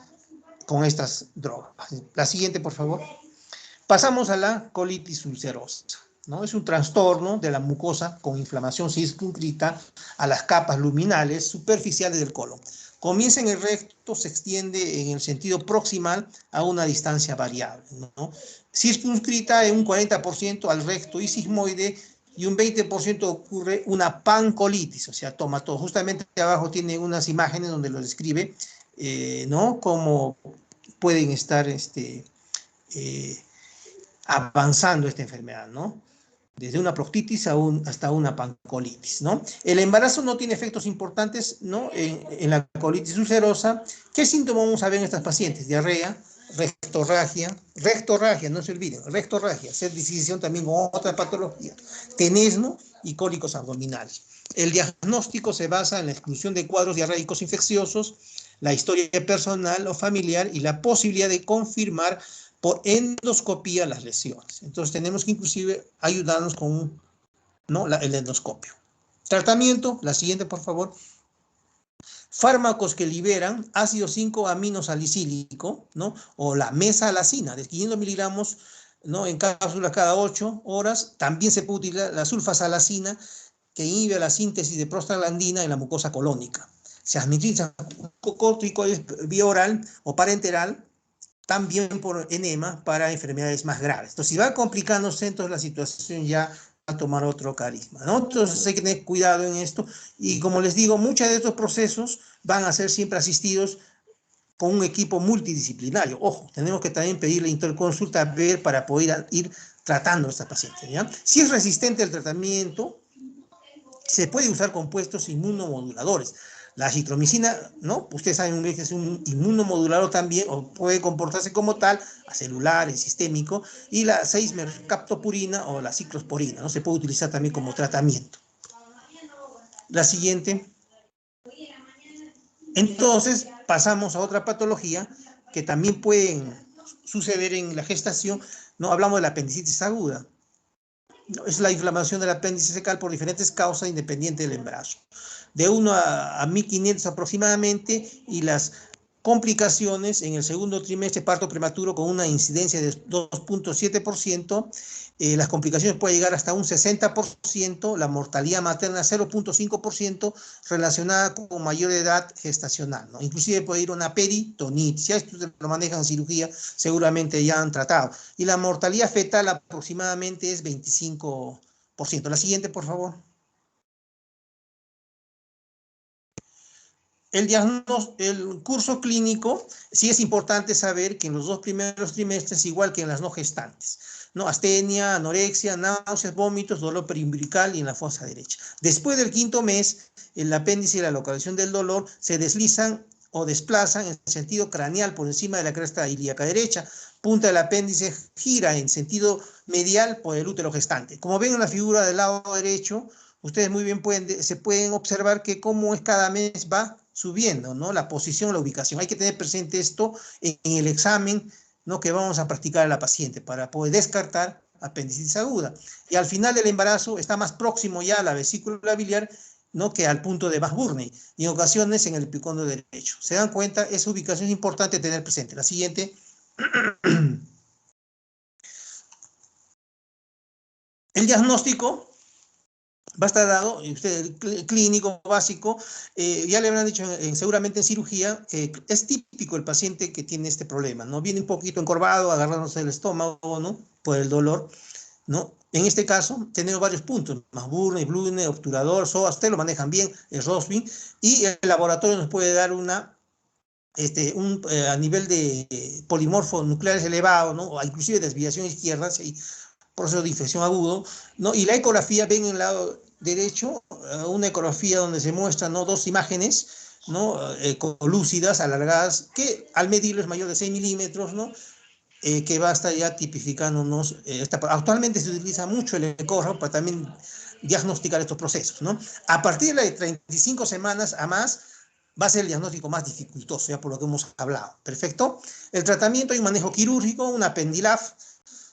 con estas drogas. La siguiente, por favor. Pasamos a la colitis ulcerosa, ¿no? Es un trastorno de la mucosa con inflamación circunscrita a las capas luminales superficiales del colon. Comienza en el recto, se extiende en el sentido proximal a una distancia variable, ¿no? Circunscrita en un 40% al recto y sigmoide y un 20% ocurre una pancolitis, o sea, toma todo. Justamente abajo tiene unas imágenes donde lo describe, ¿no? Cómo pueden estar avanzando esta enfermedad, ¿no? Desde una proctitis hasta una pancolitis, ¿no? El embarazo no tiene efectos importantes, ¿no? En la colitis ulcerosa. ¿Qué síntomas vamos a ver en estas pacientes? Diarrea, rectorragia, no se olviden, rectorragia, hacer decisión también con otra patología, tenesmo y cólicos abdominales. El diagnóstico se basa en la exclusión de cuadros diarreicos infecciosos, la historia personal o familiar y la posibilidad de confirmar por endoscopía las lesiones. Entonces tenemos que inclusive ayudarnos con, ¿no? El endoscopio. Tratamiento, la siguiente por favor. Fármacos que liberan ácido 5-aminosalicílico, ¿no? O la mesalacina de 500 miligramos, ¿no? En cápsulas cada 8 horas. También se puede utilizar la sulfasalacina, que inhibe la síntesis de prostaglandina en la mucosa colónica. Se administra corticoides vía oral o parenteral, también por enema para enfermedades más graves. Entonces, si va complicándose, entonces la situación ya va a tomar otro carisma, ¿no? Entonces hay que tener cuidado en esto. Y como les digo, muchos de estos procesos van a ser siempre asistidos con un equipo multidisciplinario. Ojo, tenemos que también pedirle interconsulta a ver para poder ir tratando a esta paciente, ¿ya? Si es resistente al tratamiento, se puede usar compuestos inmunomoduladores. La acitromicina, ¿no? Ustedes saben que es un inmunomodulador también, o puede comportarse como tal, acelular, sistémico, y la 6-mercaptopurina o la ciclosporina, ¿no? Se puede utilizar también como tratamiento. La siguiente. Entonces, pasamos a otra patología que también pueden suceder en la gestación, ¿no? Hablamos de la apendicitis aguda. Es la inflamación del apéndice secal por diferentes causas independiente del embarazo. De 1 a 1500 aproximadamente, y las complicaciones en el segundo trimestre, parto prematuro con una incidencia de 2.7%, las complicaciones pueden llegar hasta un 60%, la mortalidad materna 0.5% relacionada con mayor edad gestacional, ¿no? Inclusive puede ir una peritonitis, ya esto lo manejan en cirugía, seguramente ya han tratado. Y la mortalidad fetal aproximadamente es 25%. La siguiente, por favor. el curso clínico, sí es importante saber que en los 2 primeros trimestres, igual que en las no gestantes, ¿no? Astenia, anorexia, náuseas, vómitos, dolor periumbilical y en la fosa derecha. Después del 5.º mes, el apéndice y la localización del dolor se deslizan o desplazan en sentido craneal por encima de la cresta ilíaca derecha. Punta del apéndice gira en sentido medial por el útero gestante. Como ven en la figura del lado derecho, ustedes muy bien se pueden observar que cómo es cada mes va subiendo, ¿no? La posición, la ubicación. Hay que tener presente esto en el examen, ¿no? Que vamos a practicar a la paciente para poder descartar apendicitis aguda. Y al final del embarazo está más próximo ya a la vesícula biliar, ¿no? Que al punto de Bach-Burney, y en ocasiones en el epicondrio derecho. ¿Se dan cuenta? Esa ubicación es importante tener presente. La siguiente. El diagnóstico va a estar dado, usted, el clínico básico, ya le habrán dicho seguramente en cirugía, es típico el paciente que tiene este problema, ¿no? Viene un poquito encorvado, agarrándose el estómago, ¿no? Por el dolor, ¿no? En este caso, tenemos varios puntos, Bach-Burney, Blune, obturador, psoas, ustedes lo manejan bien, el Rossby, y el laboratorio nos puede dar a nivel de polimorfo nucleares elevado, ¿no? O inclusive desviación izquierda, si proceso de infección agudo, ¿no? Y la ecografía, ven en el lado derecho, una ecografía donde se muestran, ¿no? 2 imágenes, ¿no? Lúcidas, alargadas, que al medirlo es mayor de 6 milímetros, ¿no? Que va a estar ya tipificándonos. Actualmente se utiliza mucho el ecógrafo para también diagnosticar estos procesos, ¿no? A partir de 35 semanas a más, va a ser el diagnóstico más dificultoso, ya por lo que hemos hablado. Perfecto. El tratamiento hay un manejo quirúrgico, una Pendilaf,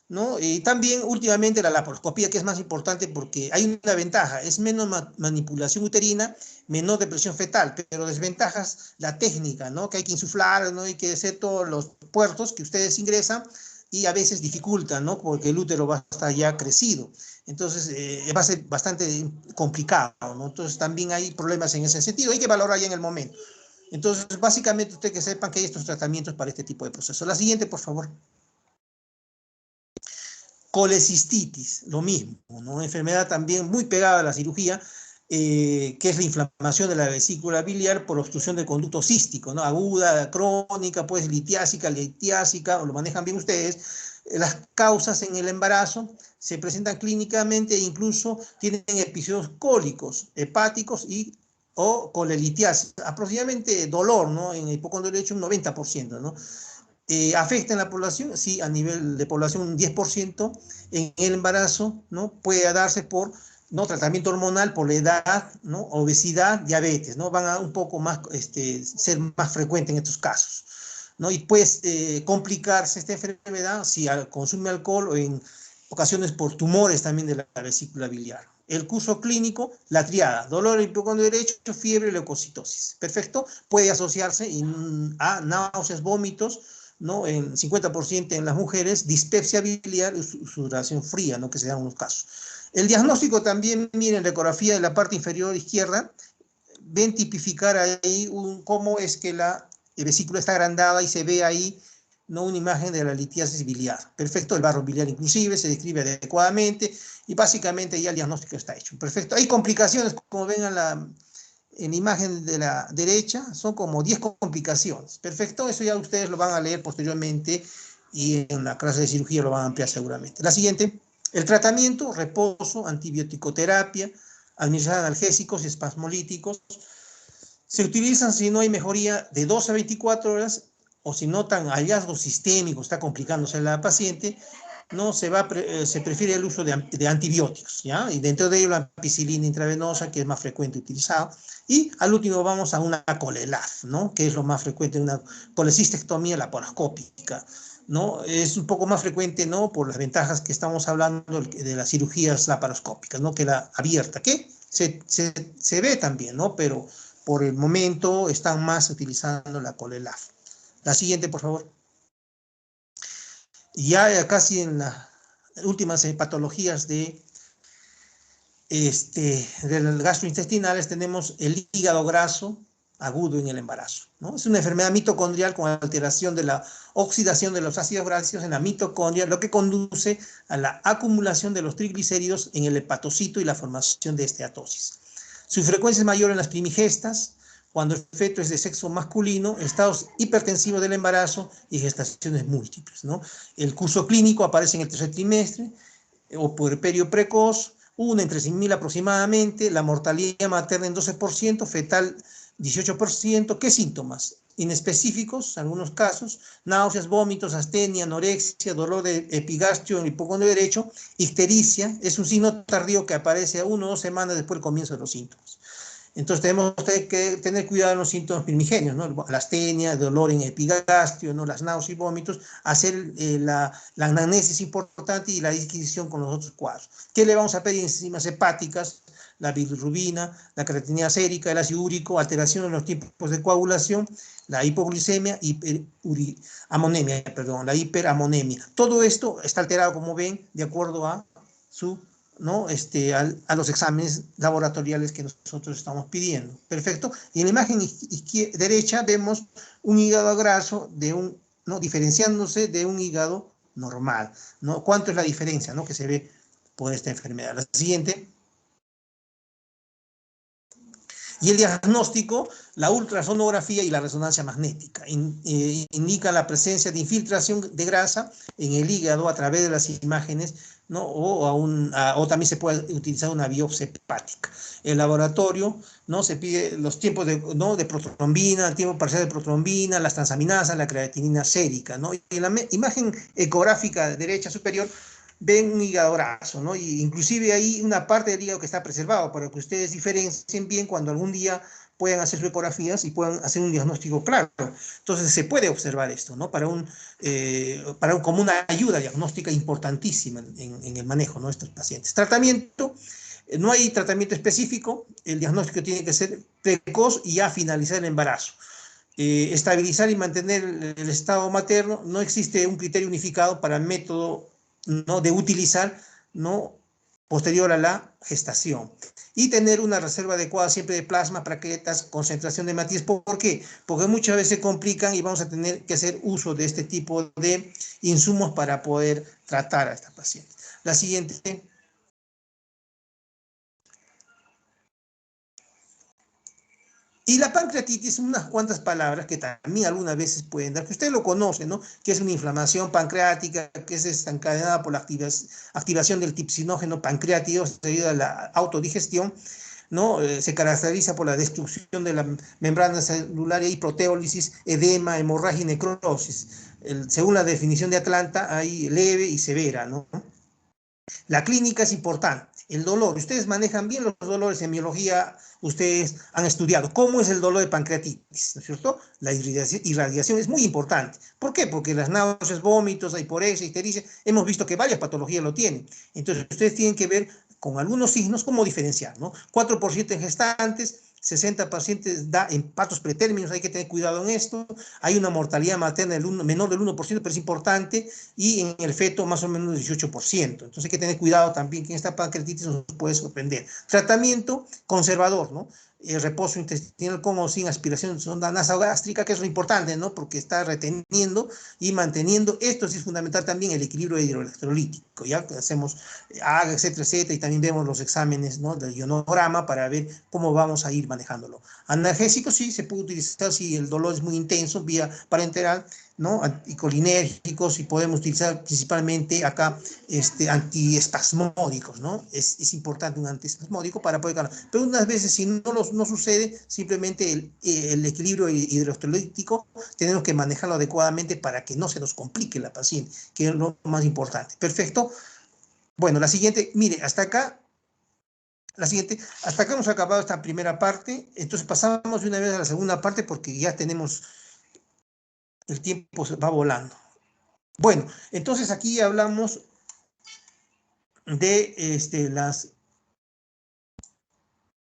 ¿no? Y también últimamente la laparoscopía, que es más importante porque hay una ventaja, es menos manipulación uterina, menor depresión fetal, pero desventajas la técnica, ¿no? Que hay que insuflar, ¿no? Hay que hacer todos los puertos que ustedes ingresan y a veces dificultan, ¿no? Porque el útero va a estar ya crecido. Entonces va a ser bastante complicado, ¿no? Entonces también hay problemas en ese sentido, hay que valorar ya en el momento. Entonces, básicamente, ustedes que sepan que hay estos tratamientos para este tipo de procesos. La siguiente, por favor. Colecistitis, lo mismo, ¿no? Una enfermedad también muy pegada a la cirugía, que es la inflamación de la vesícula biliar por obstrucción del conducto cístico, ¿no? Aguda, crónica, pues litiásica, o lo manejan bien ustedes. Las causas en el embarazo se presentan clínicamente e incluso tienen episodios cólicos, hepáticos o colelitiasis, aproximadamente dolor, ¿no? En el hipocondrio derecho un 90%, ¿no? ¿Afecta en la población? Sí, a nivel de población un 10%. En el embarazo, ¿no? Puede darse por, ¿no? Tratamiento hormonal, por la edad, ¿no? Obesidad, diabetes, ¿no? Van a un poco más, ser más frecuentes en estos casos, ¿no? Y puede complicarse esta enfermedad si consume alcohol o en ocasiones por tumores también de la vesícula biliar. El curso clínico, la triada, dolor en el hipocondrio derecho, fiebre, leucocitosis. Perfecto, puede asociarse a náuseas, vómitos, ¿no? En 50% en las mujeres, dispepsia biliar y sudoración fría, ¿no? Que se dan unos casos. El diagnóstico también, miren, la ecografía de la parte inferior izquierda, ven tipificar ahí cómo es que la vesícula está agrandada y se ve ahí, ¿no? Una imagen de la litiasis biliar. Perfecto, el barro biliar inclusive se describe adecuadamente y básicamente ya el diagnóstico está hecho. Perfecto. Hay complicaciones, como ven en la imagen de la derecha, son como 10 complicaciones. Perfecto, eso ya ustedes lo van a leer posteriormente y en la clase de cirugía lo van a ampliar seguramente. La siguiente, el tratamiento, reposo, antibiótico-terapia, administrar analgésicos y espasmolíticos. Se utilizan si no hay mejoría de 12 a 24 horas o si notan hallazgos sistémicos, está complicándose la paciente, no se prefiere el uso de antibióticos, ¿ya? Y dentro de ello la ampicilina intravenosa, que es más frecuente utilizado. Y al último vamos a una colelaf, ¿no? Que es lo más frecuente, una colecistectomía laparoscópica, ¿no? Es un poco más frecuente, ¿no? Por las ventajas que estamos hablando de las cirugías laparoscópicas, ¿no? Que la abierta, que se ve también, ¿no? Pero por el momento están más utilizando la colelaf. La siguiente, por favor. Ya casi en las últimas patologías de las gastrointestinales tenemos el hígado graso agudo en el embarazo, ¿no? Es una enfermedad mitocondrial con alteración de la oxidación de los ácidos grasos en la mitocondria, lo que conduce a la acumulación de los triglicéridos en el hepatocito y la formación de esteatosis. Su frecuencia es mayor en las primigestas, cuando el feto es de sexo masculino, estados hipertensivos del embarazo y gestaciones múltiples, ¿no? El curso clínico aparece en el tercer trimestre, o puerperio precoz, una en 13.000 aproximadamente, la mortalidad materna en 12%, fetal 18%. ¿Qué síntomas? Inespecíficos, en algunos casos, náuseas, vómitos, astenia, anorexia, dolor de epigastrio en el hipocondrio derecho, ictericia, es un signo tardío que aparece a 1 o 2 semanas después del comienzo de los síntomas. Entonces tenemos que tener cuidado en los síntomas primigenios, ¿no? La astenia, el dolor en epigastrio, ¿no? Las náuseas y vómitos, hacer la anamnesis importante y la disquisición con los otros cuadros. ¿Qué le vamos a pedir? Enzimas hepáticas, la bilirrubina, la creatinina sérica, el ácido úrico, alteración en los tiempos de coagulación, la hipoglucemia, la hiperamonemia. Todo esto está alterado, como ven, de acuerdo a su, ¿no? A los exámenes laboratoriales que nosotros estamos pidiendo. Perfecto. Y en la imagen derecha vemos un hígado graso ¿no? Diferenciándose de un hígado normal, ¿no? ¿Cuánto es la diferencia, ¿no? Que se ve por esta enfermedad? La siguiente. Y el diagnóstico, la ultrasonografía y la resonancia magnética indican la presencia de infiltración de grasa en el hígado a través de las imágenes, ¿no? O también se puede utilizar una biopsia hepática. El laboratorio, ¿no? Se pide los tiempos ¿no? de protrombina, el tiempo parcial de protrombina, las transaminasas, la creatinina sérica, ¿no? Y en la imagen ecográfica derecha superior ven un hígado graso, ¿no? Y inclusive hay una parte del hígado que está preservado para que ustedes diferencien bien cuando algún día puedan hacer sus ecografías y puedan hacer un diagnóstico claro. Entonces se puede observar esto, ¿no? Como una ayuda diagnóstica importantísima en el manejo, ¿no? De estos pacientes. Tratamiento, no hay tratamiento específico, el diagnóstico tiene que ser precoz y ya finalizar el embarazo. Estabilizar y mantener el estado materno, no existe un criterio unificado para el método, ¿no? De utilizar, ¿no? Posterior a la gestación. Y tener una reserva adecuada siempre de plasma, plaquetas, concentración de matriz. ¿Por qué? Porque muchas veces se complican y vamos a tener que hacer uso de este tipo de insumos para poder tratar a esta paciente. La siguiente. Y la pancreatitis, unas cuantas palabras que también algunas veces pueden dar, que usted lo conoce, ¿no? Que es una inflamación pancreática, que es desencadenada por la activación del tripsinógeno pancreático debido a la autodigestión, ¿no? Se caracteriza por la destrucción de la membrana celular y proteólisis, edema, hemorragia y necrosis. Según la definición de Atlanta, hay leve y severa, ¿no? La clínica es importante. El dolor, ustedes manejan bien los dolores en biología, ustedes han estudiado cómo es el dolor de pancreatitis, ¿no es cierto? La irradiación es muy importante. ¿Por qué? Porque las náuseas, vómitos, hiporexia, ictericia, hemos visto que varias patologías lo tienen. Entonces, ustedes tienen que ver con algunos signos cómo diferenciar, ¿no? 4% en gestantes, 60 pacientes da en partos pretérminos, hay que tener cuidado en esto. Hay una mortalidad materna menor del 1%, pero es importante, y en el feto más o menos 18%. Entonces hay que tener cuidado también que en esta pancreatitis nos puede sorprender. Tratamiento conservador, ¿no? Reposo intestinal con o sin aspiración de sonda nasogástrica, que es lo importante, ¿no? Porque está reteniendo y manteniendo. Esto sí es fundamental también, el equilibrio hidroelectrolítico, ¿ya? Hacemos AGA, etcétera, etcétera, y también vemos los exámenes, ¿no? Del ionograma para ver cómo vamos a ir manejándolo. Analgésicos sí se puede utilizar si el dolor es muy intenso, vía parenteral, ¿no? Anticolinérgicos, y podemos utilizar principalmente acá antiespasmódicos, ¿no? Es importante un antiespasmódico para poder calmar. Pero unas veces, si no sucede, simplemente el equilibrio hidroelectrolítico tenemos que manejarlo adecuadamente para que no se nos complique la paciente, que es lo más importante. Perfecto. Bueno, la siguiente, mire, hasta acá hemos acabado esta primera parte. Entonces pasamos de una vez a la segunda parte porque ya tenemos, el tiempo se va volando. Bueno, entonces aquí hablamos de las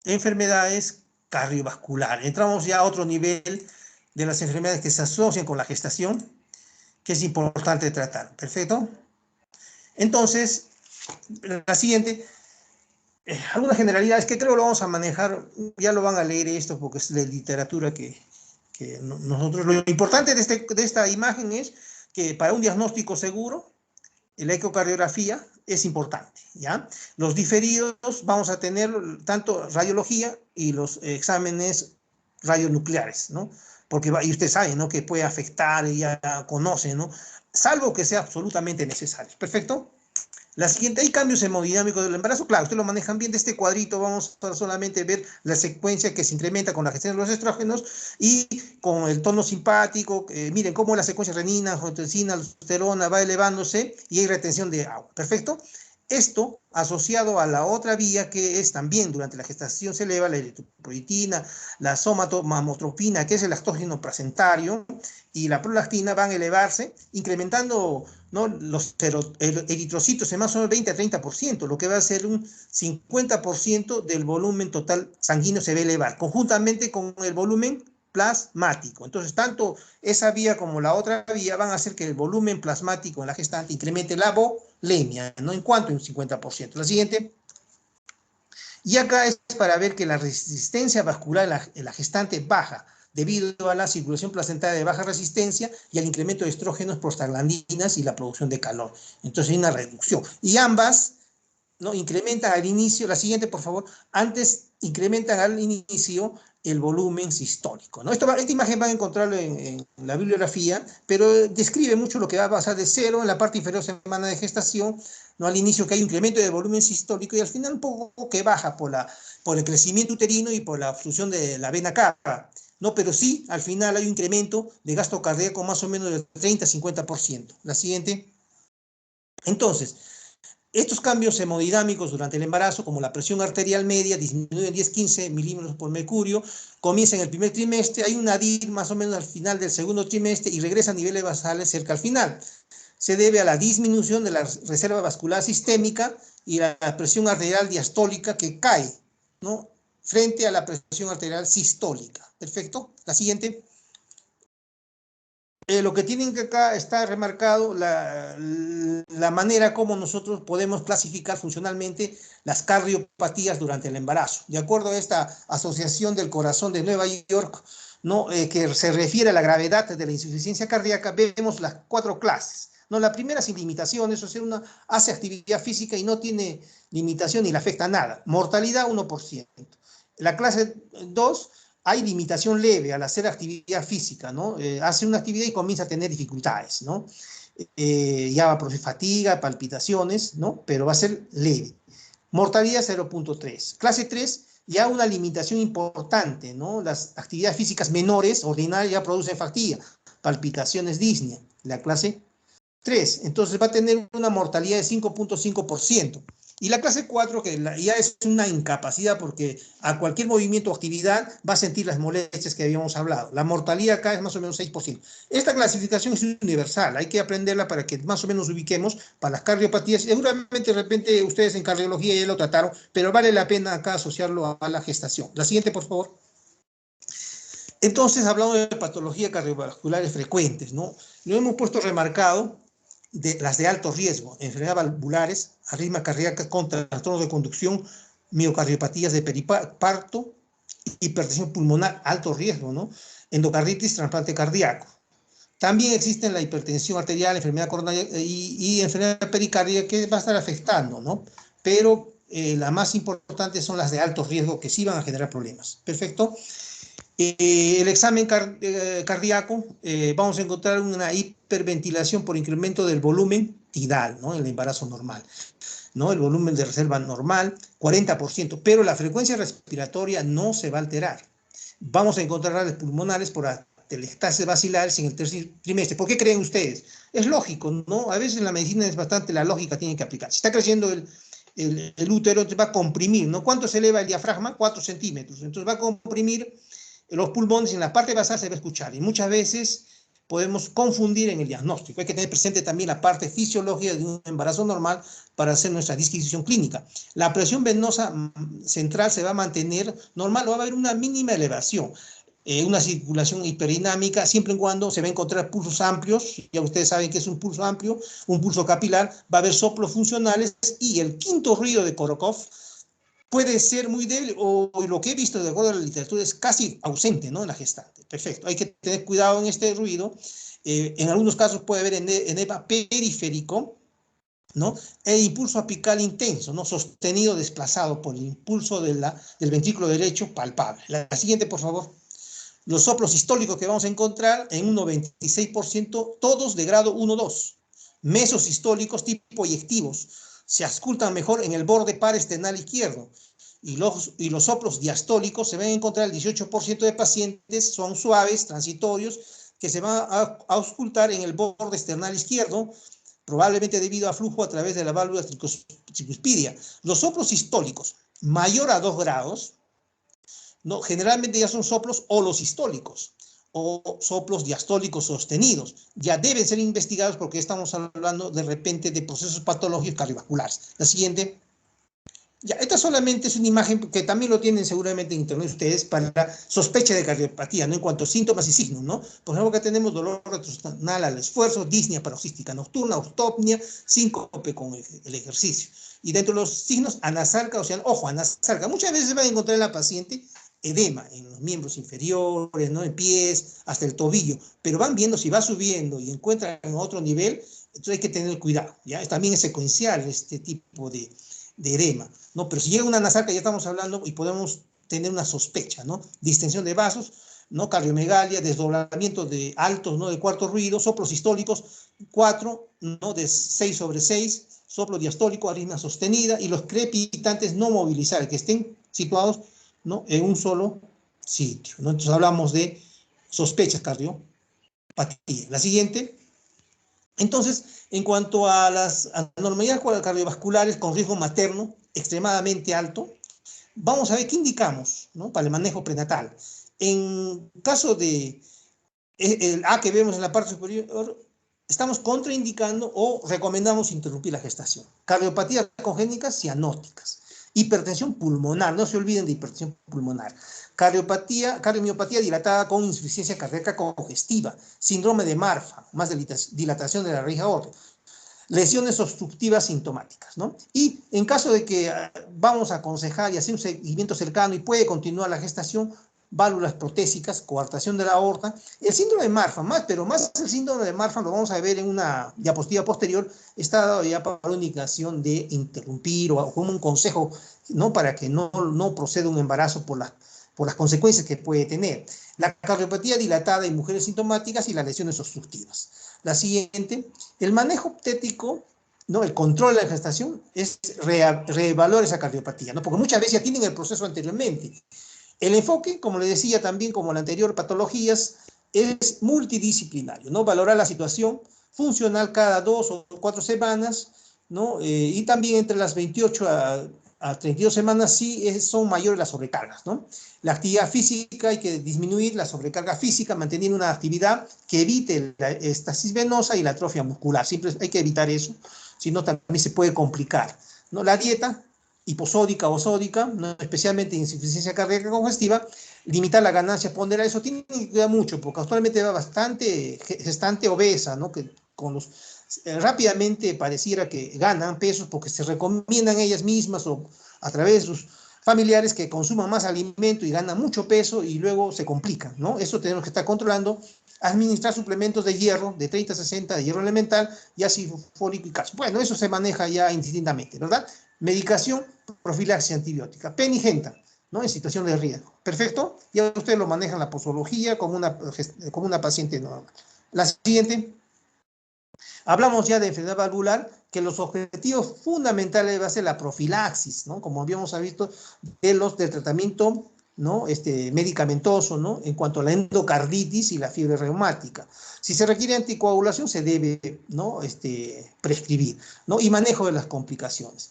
enfermedades cardiovasculares. Entramos ya a otro nivel de las enfermedades que se asocian con la gestación, que es importante tratar. ¿Perfecto? Entonces, la siguiente, algunas generalidades que creo lo vamos a manejar, ya lo van a leer esto porque es de literatura que nosotros, lo importante de esta imagen es que para un diagnóstico seguro, la ecocardiografía es importante, ¿ya? Los diferidos vamos a tener tanto radiología y los exámenes radionucleares, ¿no? Porque, y usted sabe, ¿no? Que puede afectar, ya conoce, ¿no? Salvo que sea absolutamente necesario. ¿Perfecto? La siguiente, hay cambios hemodinámicos del embarazo. Claro, ustedes lo manejan bien de este cuadrito. Vamos a solamente ver la secuencia que se incrementa con la gestión de los estrógenos y con el tono simpático. Miren cómo la secuencia renina, angiotensina, aldosterona va elevándose y hay retención de agua. ¿Perfecto? Esto asociado a la otra vía que es también durante la gestación se eleva la eritropoyetina, la somatomamotropina, que es el lactógeno placentario, y la prolactina van a elevarse, incrementando, ¿no?, los eritrocitos en más o menos 20 a 30%, lo que va a ser un 50% del volumen total sanguíneo se va a elevar, conjuntamente con el volumen plasmático. Entonces, tanto esa vía como la otra vía van a hacer que el volumen plasmático en la gestante incremente la volemia, ¿no? ¿En cuánto? En un 50%. La siguiente. Y acá es para ver que la resistencia vascular en la gestante baja debido a la circulación placentaria de baja resistencia y al incremento de estrógenos, prostaglandinas y la producción de calor. Entonces hay una reducción. Y ambas, ¿no?, incrementan al inicio, la siguiente por favor, antes incrementan al inicio el volumen sistólico, ¿no? Esta imagen van a encontrarlo en la bibliografía, pero describe mucho lo que va a pasar de cero en la parte inferior semana de gestación, ¿no?, al inicio, que hay un incremento de volumen sistólico, y al final un poco que baja por el crecimiento uterino y por la obstrucción de la vena cava, ¿no? Pero sí, al final hay un incremento de gasto cardíaco más o menos del 30-50%. La siguiente. Entonces, estos cambios hemodinámicos durante el embarazo, como la presión arterial media, disminuye en 10-15 milímetros por mercurio, comienza en el primer trimestre, hay una DIR más o menos al final del segundo trimestre y regresa a niveles basales cerca al final. Se debe a la disminución de la reserva vascular sistémica y la presión arterial diastólica que cae, ¿no?, frente a la presión arterial sistólica. ¿Perfecto? La siguiente. Lo que tienen que acá está remarcado la manera como nosotros podemos clasificar funcionalmente las cardiopatías durante el embarazo. De acuerdo a esta Asociación del Corazón de Nueva York, ¿no?, que se refiere a la gravedad de la insuficiencia cardíaca, vemos las 4 clases. ¿No? La primera sin limitaciones, o sea, uno hace actividad física y no tiene limitación y le afecta nada. Mortalidad 1%. La clase 2, hay limitación leve al hacer actividad física, ¿no? Hace una actividad y comienza a tener dificultades, ¿no? Ya va a producir fatiga, palpitaciones, ¿no? Pero va a ser leve. Mortalidad 0.3. Clase 3, ya una limitación importante, ¿no? Las actividades físicas menores, ordinarias, ya producen fatiga, palpitaciones, disnea. La clase 3, entonces va a tener una mortalidad de 5.5%. Y la clase 4, que ya es una incapacidad porque a cualquier movimiento o actividad va a sentir las molestias que habíamos hablado. La mortalidad acá es más o menos 6%. Esta clasificación es universal, hay que aprenderla para que más o menos ubiquemos para las cardiopatías. Seguramente de repente ustedes en cardiología ya lo trataron, pero vale la pena acá asociarlo a la gestación. La siguiente, por favor. Entonces hablamos de patologías cardiovasculares frecuentes, ¿no? Lo hemos puesto remarcado de las de alto riesgo: enfermedades valvulares, arritmia cardíaca con trastornos de conducción, miocardiopatías de periparto, hipertensión pulmonar, alto riesgo, ¿no? Endocarditis, trasplante cardíaco. También existen la hipertensión arterial, enfermedad coronaria y enfermedad pericárdica, que va a estar afectando, ¿no? Pero las más importantes son las de alto riesgo, que sí van a generar problemas. Perfecto. El examen cardíaco, vamos a encontrar una hiperventilación por incremento del volumen tidal, ¿no?, en el embarazo normal, ¿no? El volumen de reserva normal, 40%, pero la frecuencia respiratoria no se va a alterar. Vamos a encontrar rales pulmonares por atelectasis basilares en el tercer trimestre. ¿Por qué creen ustedes? Es lógico, ¿no? A veces en la medicina es bastante, la lógica tiene que aplicar. Si está creciendo el útero, va a comprimir, ¿no? ¿Cuánto se eleva el diafragma? 4 centímetros. Entonces va a comprimir los pulmones, en la parte basal se va a escuchar, y muchas veces podemos confundir en el diagnóstico. Hay que tener presente también la parte fisiológica de un embarazo normal para hacer nuestra disquisición clínica. La presión venosa central se va a mantener normal, o va a haber una mínima elevación, una circulación hiperdinámica, siempre y cuando se va a encontrar pulsos amplios. Ya ustedes saben que es un pulso amplio, un pulso capilar, va a haber soplos funcionales, y el quinto ruido de Korokov puede ser muy débil, o lo que he visto de acuerdo a la literatura es casi ausente, ¿no?, en la gestante. Perfecto, hay que tener cuidado en este ruido. En algunos casos puede haber edema periférico, ¿no?, e impulso apical intenso, ¿no?, sostenido, desplazado por el impulso del ventrículo derecho palpable. La siguiente, por favor. Los soplos sistólicos que vamos a encontrar en un 96%, todos de grado 1-2. Mesosistólicos tipo eyectivos. Se auscultan mejor en el borde paresternal izquierdo. Y los soplos diastólicos se van a encontrar el 18% de pacientes, son suaves, transitorios, que se van a auscultar en el borde esternal izquierdo, probablemente debido a flujo a través de la válvula tricuspidia. Los soplos sistólicos mayor a 2 grados, ¿no? Generalmente ya son soplos holosistólicos o soplos diastólicos sostenidos. Ya deben ser investigados porque estamos hablando de repente de procesos patológicos cardiovasculares. La siguiente. Ya, esta solamente es una imagen que también lo tienen seguramente en internet ustedes para sospecha de cardiopatía, ¿no? En cuanto a síntomas y signos, ¿no? Por ejemplo, que tenemos dolor retrosternal al esfuerzo, disnea paroxística nocturna, ortopnia, síncope con el ejercicio. Y dentro de los signos, anasalca, o sea, ojo, anasalca. Muchas veces se van a encontrar en la paciente edema en los miembros inferiores, ¿no? En pies, hasta el tobillo, pero van viendo si va subiendo y encuentran otro nivel, entonces hay que tener cuidado, ¿ya? También es secuencial este tipo de edema, ¿no? Pero si llega una anasalca ya estamos hablando y podemos tener una sospecha, ¿no? Distensión de vasos, ¿no? Cardiomegalia, desdoblamiento de altos, ¿no? De cuarto ruido, soplos sistólicos, 4, ¿no? De 6/6, soplo diastólico, arritmia sostenida, y los crepitantes no movilizables, que estén situados, ¿no? En un solo sitio, ¿no? Entonces hablamos de sospechas cardiopatía. La siguiente. Entonces, en cuanto a las anormalidades cardiovasculares con riesgo materno extremadamente alto, vamos a ver qué indicamos, ¿no? Para el manejo prenatal. En caso de el A que vemos en la parte superior, estamos contraindicando o recomendamos interrumpir la gestación. Cardiopatías congénitas cianóticas. Hipertensión pulmonar, no se olviden de hipertensión pulmonar. Cardiomiopatía dilatada con insuficiencia cardíaca congestiva. Síndrome de Marfan, más dilatación de la raíz aórtica. Lesiones obstructivas sintomáticas, ¿no? Y en caso de que vamos a aconsejar y hacer un seguimiento cercano y puede continuar la gestación, válvulas protésicas, coartación de la aorta, el síndrome de Marfan, pero más el síndrome de Marfan lo vamos a ver en una diapositiva posterior, está dado ya para una indicación de interrumpir o como un consejo, ¿no? Para que no proceda un embarazo por las consecuencias que puede tener. La cardiopatía dilatada en mujeres sintomáticas y las lesiones obstructivas. La siguiente, el manejo obstétrico, ¿no? El control de la gestación es reevaluar esa cardiopatía, ¿no? Porque muchas veces ya tienen el proceso anteriormente. El enfoque, como le decía también, como la anterior patologías, es multidisciplinario, ¿no? Valorar la situación funcional cada 2 o 4 semanas, ¿no? Y también entre las 28 a 32 semanas sí son mayores las sobrecargas, ¿no? La actividad física, hay que disminuir la sobrecarga física, manteniendo una actividad que evite la estasis venosa y la atrofia muscular. Siempre hay que evitar eso, si no también se puede complicar, ¿no? La dieta hiposódica o sódica, ¿no? Especialmente insuficiencia cardíaca congestiva, limitar la ganancia ponderal, eso tiene que cuidar mucho, porque actualmente va bastante gestante obesa, ¿no? Que con los rápidamente pareciera que ganan pesos porque se recomiendan ellas mismas o a través de sus familiares que consuman más alimento y ganan mucho peso y luego se complican, ¿no? Eso tenemos que estar controlando. Administrar suplementos de hierro, de 30-60, de hierro elemental, y ácido fólico y calcio. Bueno, eso se maneja ya indistintamente, ¿verdad? Medicación, profilaxis antibiótica, penigenta, ¿no? En situación de riesgo. Perfecto. Ya ustedes lo manejan la posología como una paciente normal. La siguiente. Hablamos ya de enfermedad valvular, que los objetivos fundamentales va a ser la profilaxis, ¿no? Como habíamos visto, del tratamiento, ¿no? Medicamentoso, ¿no? En cuanto a la endocarditis y la fiebre reumática. Si se requiere anticoagulación, se debe, ¿no? Prescribir, ¿no? Y manejo de las complicaciones.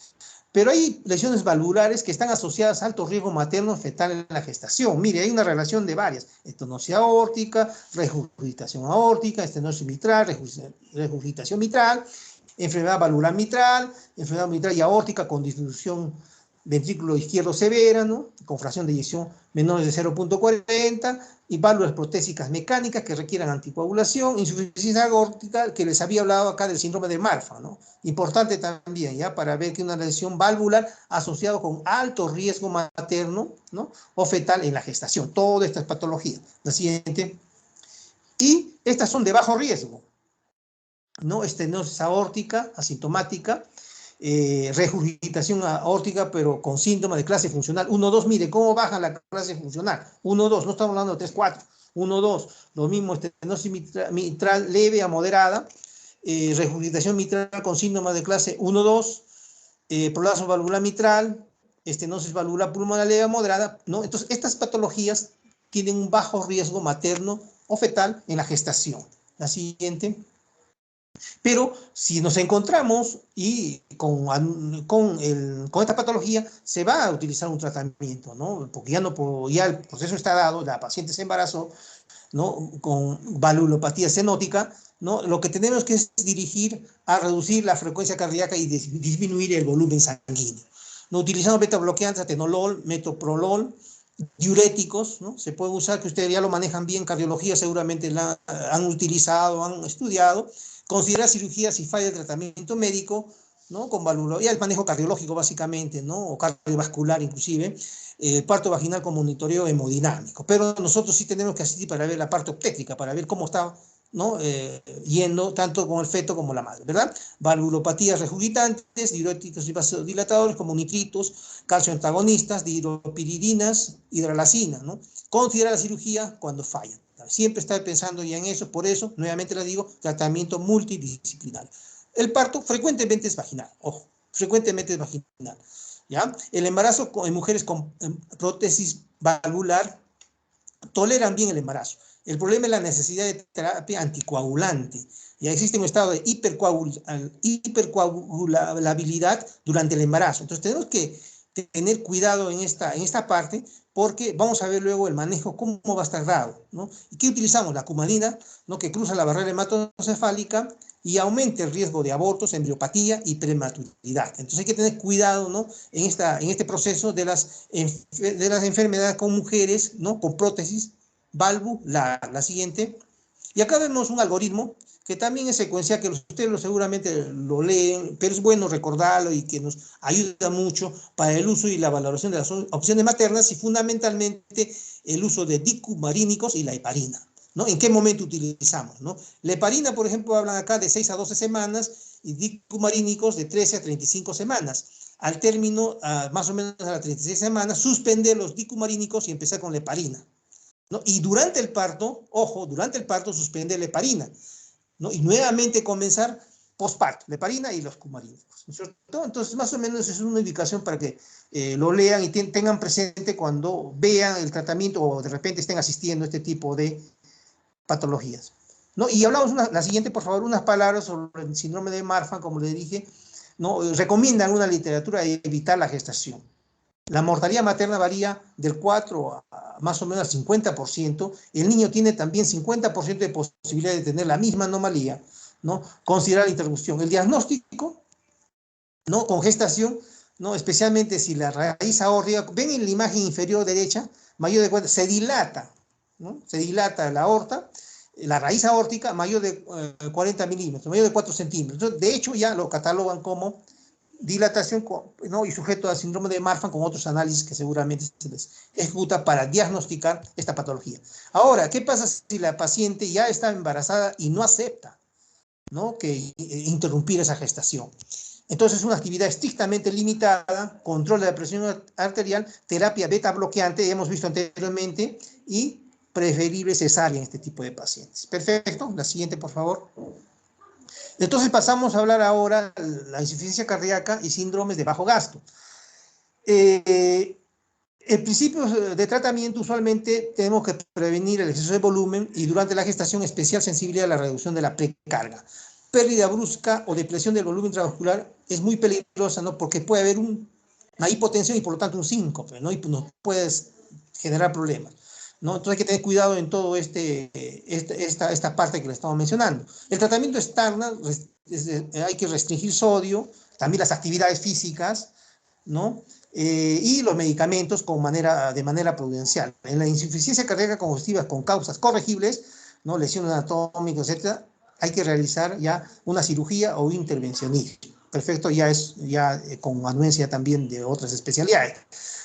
Pero hay lesiones valvulares que están asociadas a alto riesgo materno fetal en la gestación. Mire, hay una relación de varias: estenosis aórtica, regurgitación aórtica, estenosis mitral, regurgitación mitral, enfermedad valvular mitral y aórtica con disminución ventrículo izquierdo severa, ¿no? Con fracción de eyección menores de 0.40, y válvulas protésicas mecánicas que requieran anticoagulación, insuficiencia aórtica, que les había hablado acá del síndrome de Marfan, ¿no? Importante también, ¿ya? Para ver que una lesión valvular asociada con alto riesgo materno, ¿no? O fetal en la gestación. Todas estas patologías. La siguiente. Y estas son de bajo riesgo, ¿no? Estenosis aórtica asintomática, regurgitación aórtica, pero con síntoma de clase funcional 1-2. Mire cómo baja la clase funcional 1-2, no estamos hablando de 3-4, 1-2. Lo mismo, estenosis mitral leve a moderada, regurgitación mitral con síntomas de clase 1-2, prolapso valvular mitral, estenosis valvular pulmonar leve a moderada, ¿no? Entonces, estas patologías tienen un bajo riesgo materno o fetal en la gestación. La siguiente. Pero si nos encontramos y con esta patología, se va a utilizar un tratamiento, ¿no? Porque ya el proceso está dado, la paciente se embarazó, ¿no? Con valvulopatía cenótica, ¿no? Lo que tenemos que es dirigir a reducir la frecuencia cardíaca y disminuir el volumen sanguíneo. No utilizamos beta bloqueantes, atenolol, metoprolol, diuréticos, ¿no? Se pueden usar, que ustedes ya lo manejan bien, cardiología seguramente la han utilizado, han estudiado. Considerar cirugía si falla el tratamiento médico, ¿no? Con valvulotomía, el manejo cardiológico básicamente, ¿no? O cardiovascular inclusive, parto vaginal con monitoreo hemodinámico. Pero nosotros sí tenemos que asistir para ver la parte obstétrica, para ver cómo está, ¿no? Yendo tanto con el feto como la madre, ¿verdad? Valvulopatías regurgitantes, diuréticos y vasodilatadores como nitritos, calcio antagonistas, dihidropiridinas, hidralacina, ¿no? Considerar la cirugía cuando fallan. Siempre estar pensando ya en eso, por eso, nuevamente les digo, tratamiento multidisciplinario. El parto frecuentemente es vaginal, ojo, frecuentemente es vaginal, ¿ya? El embarazo en mujeres con prótesis valvular toleran bien el embarazo. El problema es la necesidad de terapia anticoagulante. Ya existe un estado de hipercoagulabilidad durante el embarazo. Entonces tenemos que tener cuidado en esta parte, porque vamos a ver luego el manejo, cómo va a estar dado, ¿no? ¿Y qué utilizamos? La cumarina, ¿no? Que cruza la barrera hematocefálica y aumenta el riesgo de abortos, embriopatía y prematuridad. Entonces hay que tener cuidado, ¿no? En este proceso de las enfermedades con mujeres, ¿no? Con prótesis valvular. La siguiente. Y acá vemos un algoritmo que también es secuencial, que ustedes seguramente lo leen, pero es bueno recordarlo y que nos ayuda mucho para el uso y la valoración de las opciones maternas, y fundamentalmente el uso de dicumarínicos y la heparina, ¿no? ¿En qué momento utilizamos, ¿no? La heparina, por ejemplo, hablan acá de 6 a 12 semanas y dicumarínicos de 13 a 35 semanas. Al término, más o menos a las 36 semanas, suspender los dicumarínicos y empezar con la heparina, ¿no? Y durante el parto, ojo, durante el parto suspende la heparina, ¿no? Y nuevamente comenzar posparto, la heparina y los cumarínicos, ¿no es cierto? Entonces, más o menos es una indicación para que lo lean y tengan presente cuando vean el tratamiento o de repente estén asistiendo a este tipo de patologías, ¿no? Y hablamos, la siguiente, por favor, unas palabras sobre el síndrome de Marfan, como le dije, ¿no? Recomiendan una literatura de evitar la gestación. La mortalidad materna varía del 4 a más o menos al 50%. El niño tiene también 50% de posibilidad de tener la misma anomalía, ¿no? Considerar la interrupción. El diagnóstico, ¿no? Con gestación, ¿no? Especialmente si la raíz aórtica, ven en la imagen inferior derecha, mayor de 40, se dilata, ¿no? Se dilata la aorta, la raíz aórtica mayor de 40 milímetros, mayor de 4 centímetros. Entonces, de hecho, ya lo catalogan como dilatación, ¿no? Y sujeto al síndrome de Marfan, con otros análisis que seguramente se les ejecuta para diagnosticar esta patología. Ahora, ¿qué pasa si la paciente ya está embarazada y no acepta, ¿no? Que interrumpir esa gestación? Entonces, una actividad estrictamente limitada, control de la presión arterial, terapia beta bloqueante, hemos visto anteriormente, y preferible cesárea en este tipo de pacientes. Perfecto. La siguiente, por favor. Entonces pasamos a hablar ahora de la insuficiencia cardíaca y síndromes de bajo gasto. El principio de tratamiento, usualmente tenemos que prevenir el exceso de volumen y durante la gestación especial sensibilidad a la reducción de la precarga. Pérdida brusca o depresión del volumen intravascular es muy peligrosa, ¿no? Porque puede haber una hipotensión y por lo tanto un síncope, ¿no? Y nos puedes generar problemas, ¿no? Entonces hay que tener cuidado en todo esta parte que le estamos mencionando. El tratamiento estándar, hay que restringir sodio, también las actividades físicas, ¿no? Y los medicamentos de manera prudencial. En la insuficiencia cardíaca congestiva con causas corregibles, ¿no? Lesiones anatómicas, etcétera, hay que realizar ya una cirugía o intervencionismo. Perfecto, con anuencia también de otras especialidades.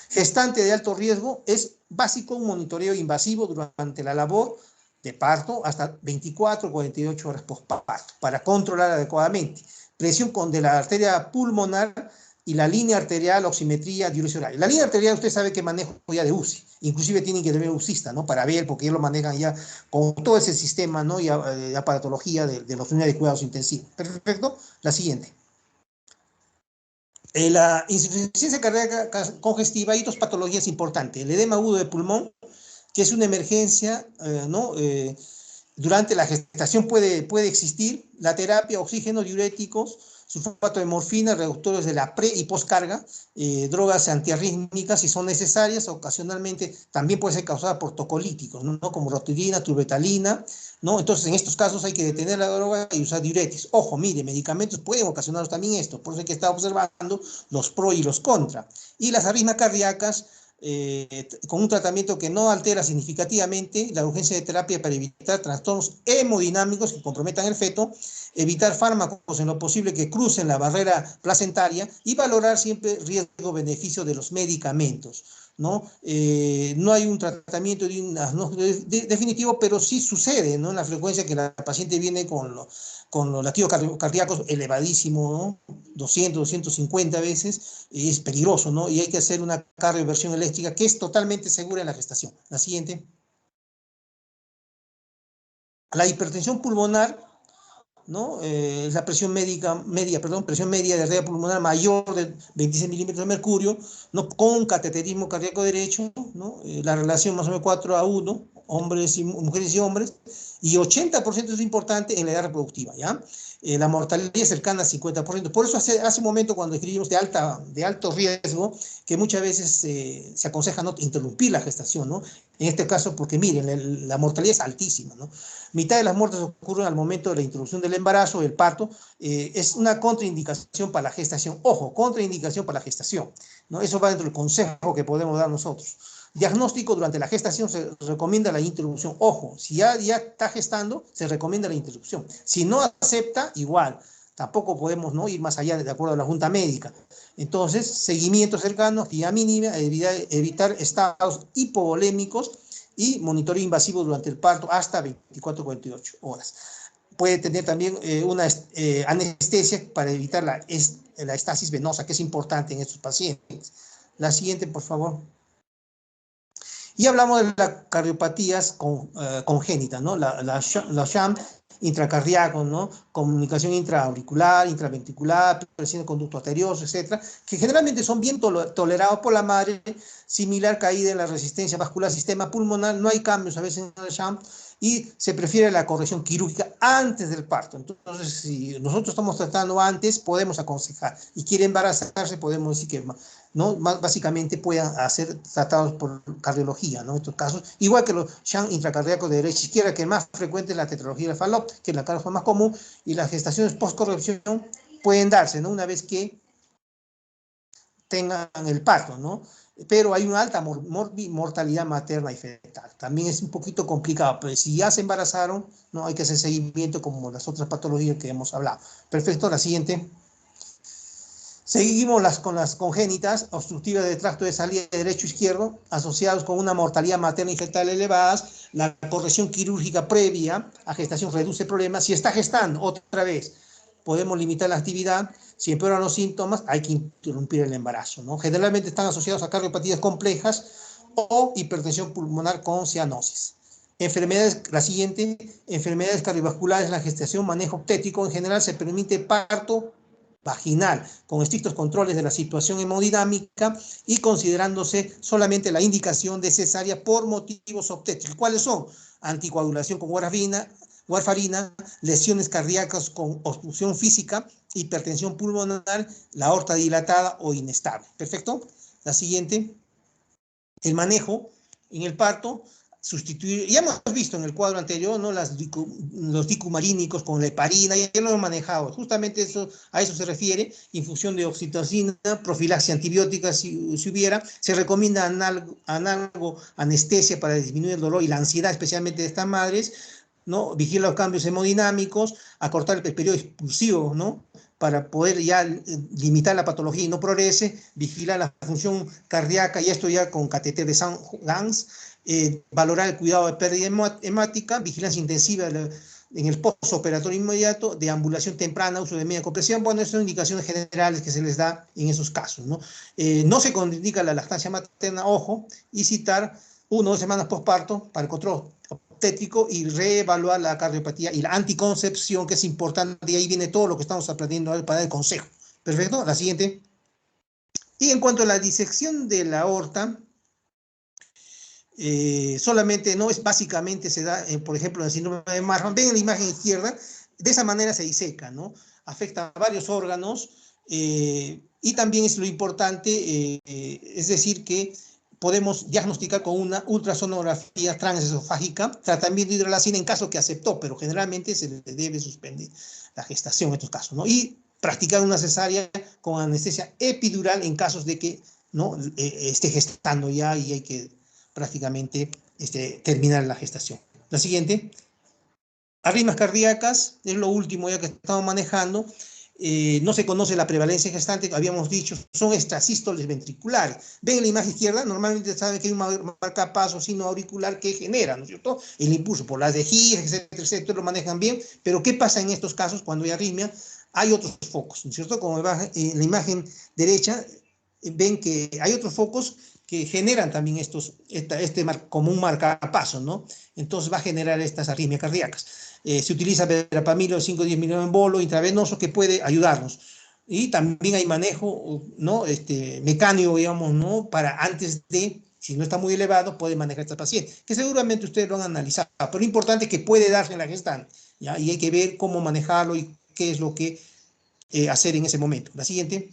Gestante de alto riesgo, es básico un monitoreo invasivo durante la labor de parto hasta 24 o 48 horas postparto para controlar adecuadamente. Presión de la arteria pulmonar y la línea arterial, oximetría, diuresis horaria. La línea arterial usted sabe que manejo ya de UCI, inclusive tienen que tener UCIsta, ¿no? Para ver, porque ellos lo manejan ya con todo ese sistema, ¿no? Y aparatología de los unidades de cuidados intensivos. Perfecto. La siguiente. La insuficiencia cardíaca congestiva, hay dos patologías importantes. El edema agudo de pulmón, que es una emergencia, ¿no? Durante la gestación puede existir. La terapia, oxígeno, diuréticos, sulfato de morfina, reductores de la pre y postcarga, drogas antiarrítmicas si son necesarias, ocasionalmente también puede ser causada por tocolíticos, ¿no? Como rotilina, turbetalina, ¿no? Entonces, en estos casos hay que detener la droga y usar diuréticos. Ojo, mire, medicamentos pueden ocasionar también esto, por eso hay que estar observando los pro y los contra. Y las arritmias cardíacas, con un tratamiento que no altera significativamente la urgencia de terapia para evitar trastornos hemodinámicos que comprometan el feto, evitar fármacos en lo posible que crucen la barrera placentaria y valorar siempre riesgo-beneficio de los medicamentos. ¿No? No hay un tratamiento definitivo, pero sí sucede, ¿no? En la frecuencia que la paciente viene con los latidos cardíacos elevadísimos, ¿no? 200, 250 veces, es peligroso, ¿no? Y hay que hacer una cardioversión eléctrica que es totalmente segura en la gestación. La siguiente. La hipertensión pulmonar, ¿no? La presión presión media de arteria pulmonar mayor de 26 milímetros de mercurio, ¿no? Con cateterismo cardíaco derecho, ¿no? La relación más o menos 4:1, mujeres y hombres, y 80% es importante en la edad reproductiva, ¿ya? La mortalidad es cercana al 50%. Por eso hace un momento cuando escribimos de alto riesgo, que muchas veces se aconseja no interrumpir la gestación, ¿no? En este caso, porque miren, la mortalidad es altísima, ¿no? Mitad de las muertes ocurren al momento de la introducción del embarazo, del parto. Es una contraindicación para la gestación. Ojo, contraindicación para la gestación, ¿no? Eso va dentro del consejo que podemos dar nosotros. Diagnóstico durante la gestación se recomienda la interrupción. Ojo, si ya está gestando, se recomienda la interrupción. Si no acepta, igual. Tampoco podemos, ¿no?, ir más allá de acuerdo a la junta médica. Entonces, seguimiento cercano, actividad mínima, evitar estados hipovolémicos y monitoreo invasivo durante el parto hasta 24-48 horas. Puede tener también una anestesia para evitar la estasis venosa, que es importante en estos pacientes. La siguiente, por favor. Y hablamos de las cardiopatías congénitas, ¿no? La SHAM, intracardíaco, ¿no? Comunicación intraauricular, intraventricular, presión de conducto arterioso, etcétera, que generalmente son bien tolerados por la madre, similar caída en la resistencia vascular, sistema pulmonar, no hay cambios a veces en el SHAM, y se prefiere la corrección quirúrgica antes del parto. Entonces, si nosotros estamos tratando antes, podemos aconsejar. Y quiere embarazarse, podemos decir que, ¿no?, básicamente puedan ser tratados por cardiología, ¿no? En estos casos, igual que los shunt intracardíacos de derecha e izquierda, que es más frecuente en la tetralogía de Fallot, que es la causa más común, y las gestaciones post-corrección pueden darse, ¿no?, una vez que tengan el parto, ¿no? Pero hay una alta mortalidad materna y fetal. También es un poquito complicado, pero si ya se embarazaron, no hay que hacer seguimiento como las otras patologías que hemos hablado. Perfecto, la siguiente. Seguimos con las congénitas, obstructivas de tracto de salida derecho-izquierdo, asociados con una mortalidad materna y fetal elevadas. La corrección quirúrgica previa a gestación reduce problemas. Si está gestando, otra vez, podemos limitar la actividad. Si empeoran los síntomas, hay que interrumpir el embarazo, ¿no? Generalmente están asociados a cardiopatías complejas o hipertensión pulmonar con cianosis. Enfermedades, la siguiente, enfermedades cardiovasculares en la gestación, manejo obstétrico. En general se permite parto vaginal, con estrictos controles de la situación hemodinámica y considerándose solamente la indicación de cesárea por motivos obstétricos. ¿Cuáles son? Anticoagulación con warfarina, lesiones cardíacas con obstrucción física, hipertensión pulmonar, la aorta dilatada o inestable. Perfecto. La siguiente, el manejo en el parto. Sustituir, ya hemos visto en el cuadro anterior, ¿no?, los dicumarínicos con la heparina, ya lo hemos manejado, justamente a eso se refiere, infusión de oxitocina, profilaxia antibiótica si hubiera, se recomienda análogo anestesia para disminuir el dolor y la ansiedad, especialmente de estas madres, ¿no? Vigilar los cambios hemodinámicos, acortar el periodo expulsivo, ¿no?, para poder ya limitar la patología y no progrese, vigilar la función cardíaca, y esto ya con catéter de St. Gans, valorar el cuidado de pérdida hemática, vigilancia intensiva en el postoperatorio inmediato, deambulación temprana, uso de media compresión. Bueno, esas son indicaciones generales que se les da en esos casos, ¿no? No se contraindica la lactancia materna, ojo, y citar 1 o 2 semanas postparto para el control obstétrico y reevaluar la cardiopatía y la anticoncepción, que es importante, y ahí viene todo lo que estamos aprendiendo para dar el consejo. Perfecto, la siguiente. Y en cuanto a la disección de la aorta, solamente no es básicamente se da, por ejemplo, en el síndrome de Marfan. Ven en la imagen izquierda, de esa manera se diseca, ¿no? Afecta a varios órganos y también es lo importante, es decir, que podemos diagnosticar con una ultrasonografía transesofágica, tratamiento de hidrolacina en caso que aceptó, pero generalmente se le debe suspender la gestación en estos casos, ¿no? Y practicar una cesárea con anestesia epidural en casos de que no esté gestando ya y hay que prácticamente terminar la gestación. La siguiente. Arritmias cardíacas, es lo último ya que estamos manejando. No se conoce la prevalencia gestante, habíamos dicho, son extrasístoles ventriculares. Ven en la imagen izquierda, normalmente saben que hay un marcapaso sino auricular que genera, ¿no es cierto?, el impulso por las vejigas, etcétera, etcétera, lo manejan bien, pero ¿qué pasa en estos casos cuando hay arritmia? Hay otros focos, ¿no es cierto? Como en la imagen derecha, ven que hay otros focos que generan también como un marcapaso, ¿no? Entonces va a generar estas arritmias cardíacas. Se utiliza verapamilo 5 o 10 miligramos en bolo intravenoso que puede ayudarnos. Y también hay manejo, ¿no? Mecánico, digamos, ¿no? Para antes de, si no está muy elevado, puede manejar a esta paciente, que seguramente ustedes lo han analizado, pero lo importante es que puede darse en la gestante, ¿ya? Y hay que ver cómo manejarlo y qué es lo que hacer en ese momento. La siguiente.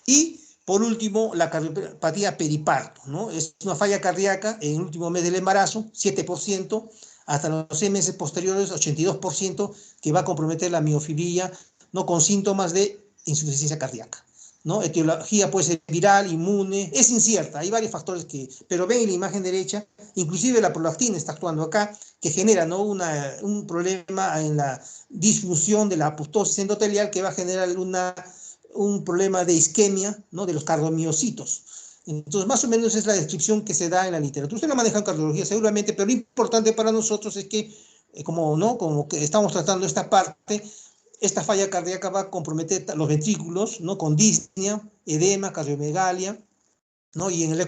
Y por último, la cardiopatía periparto, ¿no? Es una falla cardíaca en el último mes del embarazo, 7%, hasta los 6 meses posteriores, 82%, que va a comprometer la miofibrila, ¿no? Con síntomas de insuficiencia cardíaca, ¿no? Etiología puede ser viral, inmune, es incierta, hay varios factores pero ven en la imagen derecha, inclusive la prolactina está actuando acá, que genera, ¿no? un problema en la disfunción de la apoptosis endotelial que va a generar un problema de isquemia, ¿no? De los cardiomiocitos. Entonces, más o menos es la descripción que se da en la literatura. Usted lo maneja en cardiología seguramente, pero lo importante para nosotros es que, como que estamos tratando esta parte, esta falla cardíaca va a comprometer los ventrículos, ¿no? Con disnea, edema, cardiomegalia, ¿no? Y en el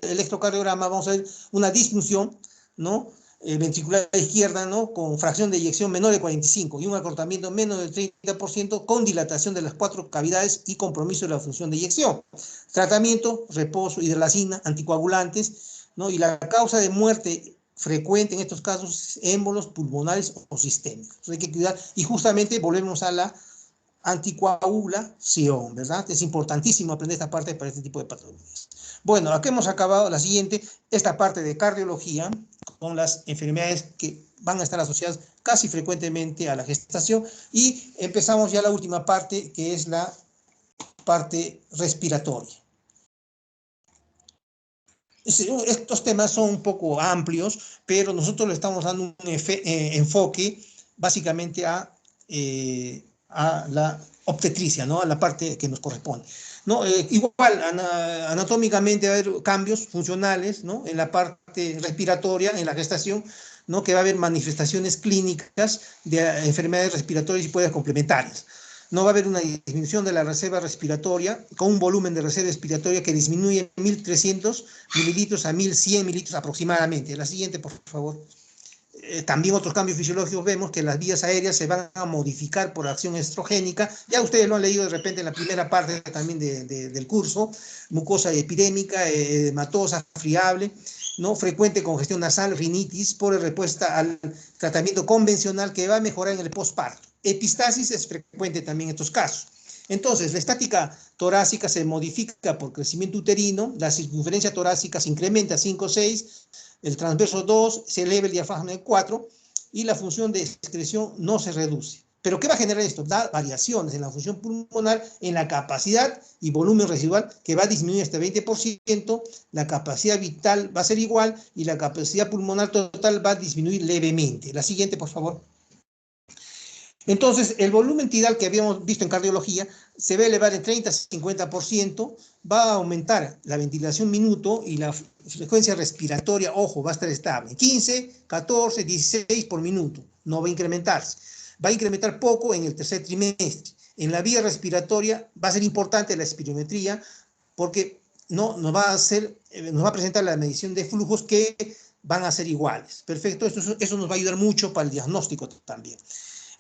electrocardiograma vamos a ver una disfunción, ¿no? Ventricular izquierda, ¿no? Con fracción de eyección menor de 45 y un acortamiento menos del 30% con dilatación de las 4 cavidades y compromiso de la función de eyección. Tratamiento, reposo, hidrolacina, anticoagulantes, ¿no? Y la causa de muerte frecuente en estos casos, émbolos pulmonares o sistémicos. Entonces hay que cuidar y justamente volvemos a la anticoagulación, ¿verdad? Es importantísimo aprender esta parte para este tipo de patologías. Bueno, aquí hemos acabado la siguiente, esta parte de cardiología, con las enfermedades que van a estar asociadas casi frecuentemente a la gestación, y empezamos ya la última parte, que es la parte respiratoria. Estos temas son un poco amplios, pero nosotros le estamos dando un enfoque básicamente a la obstetricia, ¿no? A la parte que nos corresponde, ¿no? Igual, anatómicamente va a haber cambios funcionales, ¿no? En la parte respiratoria, en la gestación, ¿no? Que va a haber manifestaciones clínicas de enfermedades respiratorias y puedes complementarias. No va a haber una disminución de la reserva respiratoria con un volumen de reserva respiratoria que disminuye 1.300 mililitros a 1.100 mililitros aproximadamente. La siguiente, por favor. También otros cambios fisiológicos vemos que las vías aéreas se van a modificar por acción estrogénica. Ya ustedes lo han leído de repente en la primera parte también del curso. Mucosa epidémica, hematosa, friable, ¿no? Frecuente congestión nasal, rinitis, por respuesta al tratamiento convencional que va a mejorar en el postparto. Epistasis es frecuente también en estos casos. Entonces, la estática torácica se modifica por crecimiento uterino, la circunferencia torácica se incrementa 5 o 6, el transverso 2, se eleva el diafragma de 4 y la función de excreción no se reduce. ¿Pero qué va a generar esto? Da variaciones en la función pulmonar, en la capacidad y volumen residual, que va a disminuir hasta 20%, la capacidad vital va a ser igual y la capacidad pulmonar total va a disminuir levemente. La siguiente, por favor. Entonces, el volumen tidal que habíamos visto en cardiología se va a elevar en 30-50%, va a aumentar la ventilación minuto y la frecuencia respiratoria, ojo, va a estar estable, 15, 14, 16 por minuto, no va a incrementarse. Va a incrementar poco en el tercer trimestre. En la vía respiratoria va a ser importante la espirometría porque nos va a presentar la medición de flujos que van a ser iguales. Perfecto, eso nos va a ayudar mucho para el diagnóstico también.